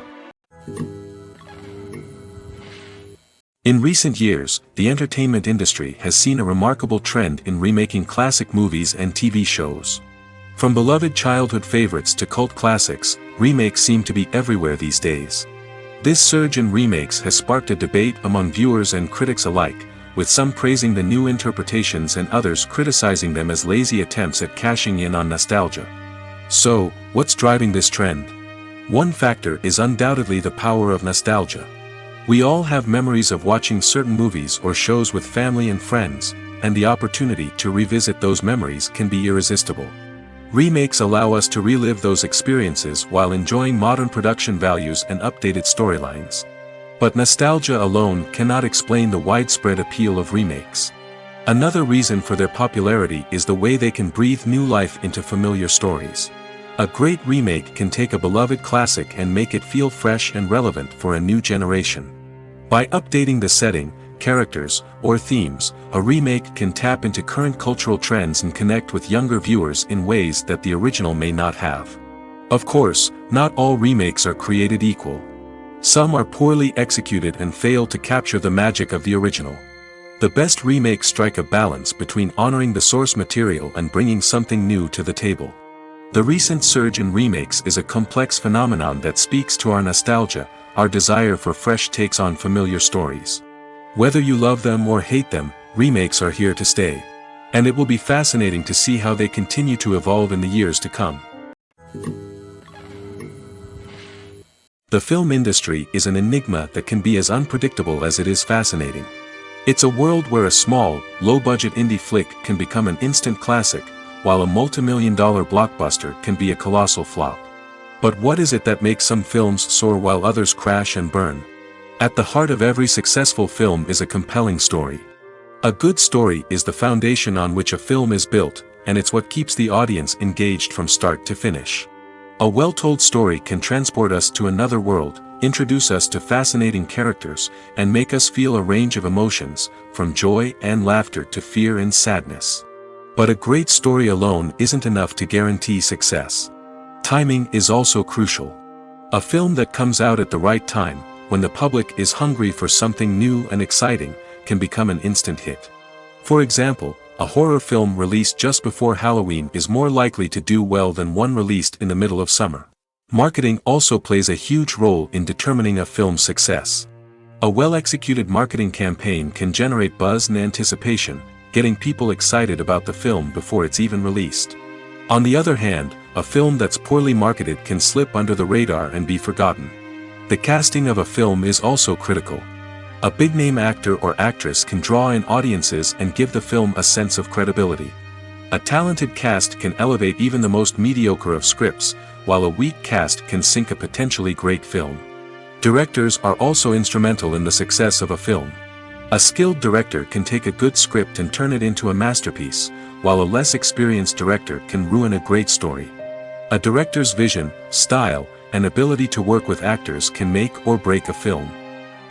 In recent years, the entertainment industry has seen a remarkable trend in remaking classic movies and TV shows. From beloved childhood favorites to cult classics, remakes seem to be everywhere these days. This surge in remakes has sparked a debate among viewers and critics alike, with some praising the new interpretations and others criticizing them as lazy attempts at cashing in on nostalgia. So, what's driving this trend? One factor is undoubtedly the power of nostalgia. We all have memories of watching certain movies or shows with family and friends, and the opportunity to revisit those memories can be irresistible. Remakes allow us to relive those experiences while enjoying modern production values and updated storylines. But nostalgia alone cannot explain the widespread appeal of remakes. Another reason for their popularity is the way they can breathe new life into familiar stories. A great remake can take a beloved classic and make it feel fresh and relevant for a new generation. By updating the setting, characters, or themes, a remake can tap into current cultural trends and connect with younger viewers in ways that the original may not have. Of course, not all remakes are created equal. Some are poorly executed and fail to capture the magic of the original. The best remakes strike a balance between honoring the source material and bringing something new to the table. The recent surge in remakes is a complex phenomenon that speaks to our nostalgia, our desire for fresh takes on familiar stories. Whether you love them or hate them, remakes are here to stay. And it will be fascinating to see how they continue to evolve in the years to come. The film industry is an enigma that can be as unpredictable as it is fascinating. It's a world where a small, low-budget indie flick can become an instant classic, while a multi-million-dollar blockbuster can be a colossal flop. But what is it that makes some films soar while others crash and burn? At the heart of every successful film is a compelling story. A good story is the foundation on which a film is built, and it's what keeps the audience engaged from start to finish. A well-told story can transport us to another world, introduce us to fascinating characters, and make us feel a range of emotions, from joy and laughter to fear and sadness. But a great story alone isn't enough to guarantee success. Timing is also crucial. A film that comes out at the right time, when the public is hungry for something new and exciting, can become an instant hit. For example, a horror film released just before Halloween is more likely to do well than one released in the middle of summer. Marketing also plays a huge role in determining a film's success. A well-executed marketing campaign can generate buzz and anticipation, getting people excited about the film before it's even released. On the other hand, a film that's poorly marketed can slip under the radar and be forgotten. The casting of a film is also critical. A big-name actor or actress can draw in audiences and give the film a sense of credibility. A talented cast can elevate even the most mediocre of scripts, while a weak cast can sink a potentially great film. Directors are also instrumental in the success of a film. A skilled director can take a good script and turn it into a masterpiece, while a less experienced director can ruin a great story. A director's vision, style, and ability to work with actors can make or break a film.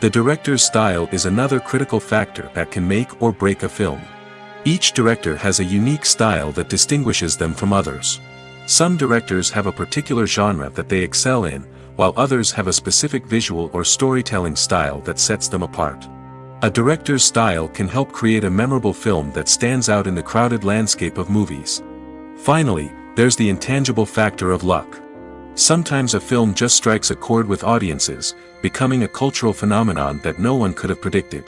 The director's style is another critical factor that can make or break a film. Each director has a unique style that distinguishes them from others. Some directors have a particular genre that they excel in, while others have a specific visual or storytelling style that sets them apart. A director's style can help create a memorable film that stands out in the crowded landscape of movies. Finally, there's the intangible factor of luck. Sometimes a film just strikes a chord with audiences, becoming a cultural phenomenon that no one could have predicted.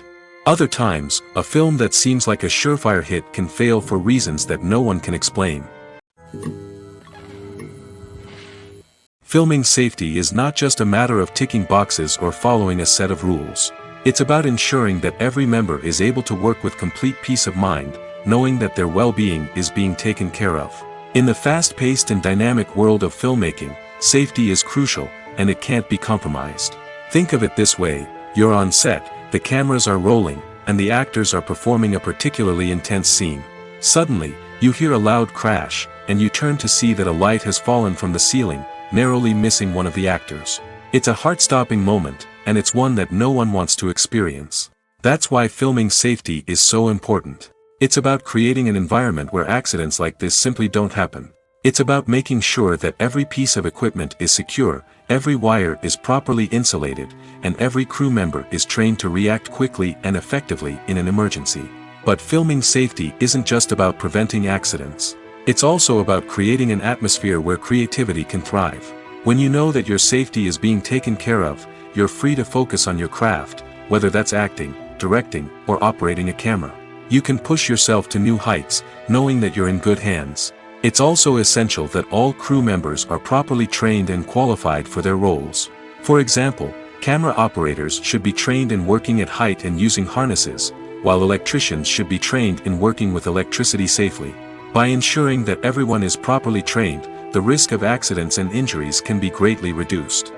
Other times, a film that seems like a surefire hit can fail for reasons that no one can explain. Filming safety is not just a matter of ticking boxes or following a set of rules. It's about ensuring that every member is able to work with complete peace of mind, knowing that their well-being is being taken care of. In the fast-paced and dynamic world of filmmaking, safety is crucial, and it can't be compromised. Think of it this way: you're on set, the cameras are rolling, and the actors are performing a particularly intense scene. Suddenly, you hear a loud crash, and you turn to see that a light has fallen from the ceiling, narrowly missing one of the actors. It's a heart-stopping moment, and it's one that no one wants to experience. That's why filming safety is so important. It's about creating an environment where accidents like this simply don't happen. It's about making sure that every piece of equipment is secure, every wire is properly insulated, and every crew member is trained to react quickly and effectively in an emergency. But filming safety isn't just about preventing accidents. It's also about creating an atmosphere where creativity can thrive. When you know that your safety is being taken care of, you're free to focus on your craft, whether that's acting, directing, or operating a camera. You can push yourself to new heights, knowing that you're in good hands. It's also essential that all crew members are properly trained and qualified for their roles. For example, camera operators should be trained in working at height and using harnesses, while electricians should be trained in working with electricity safely. By ensuring that everyone is properly trained, the risk of accidents and injuries can be greatly reduced.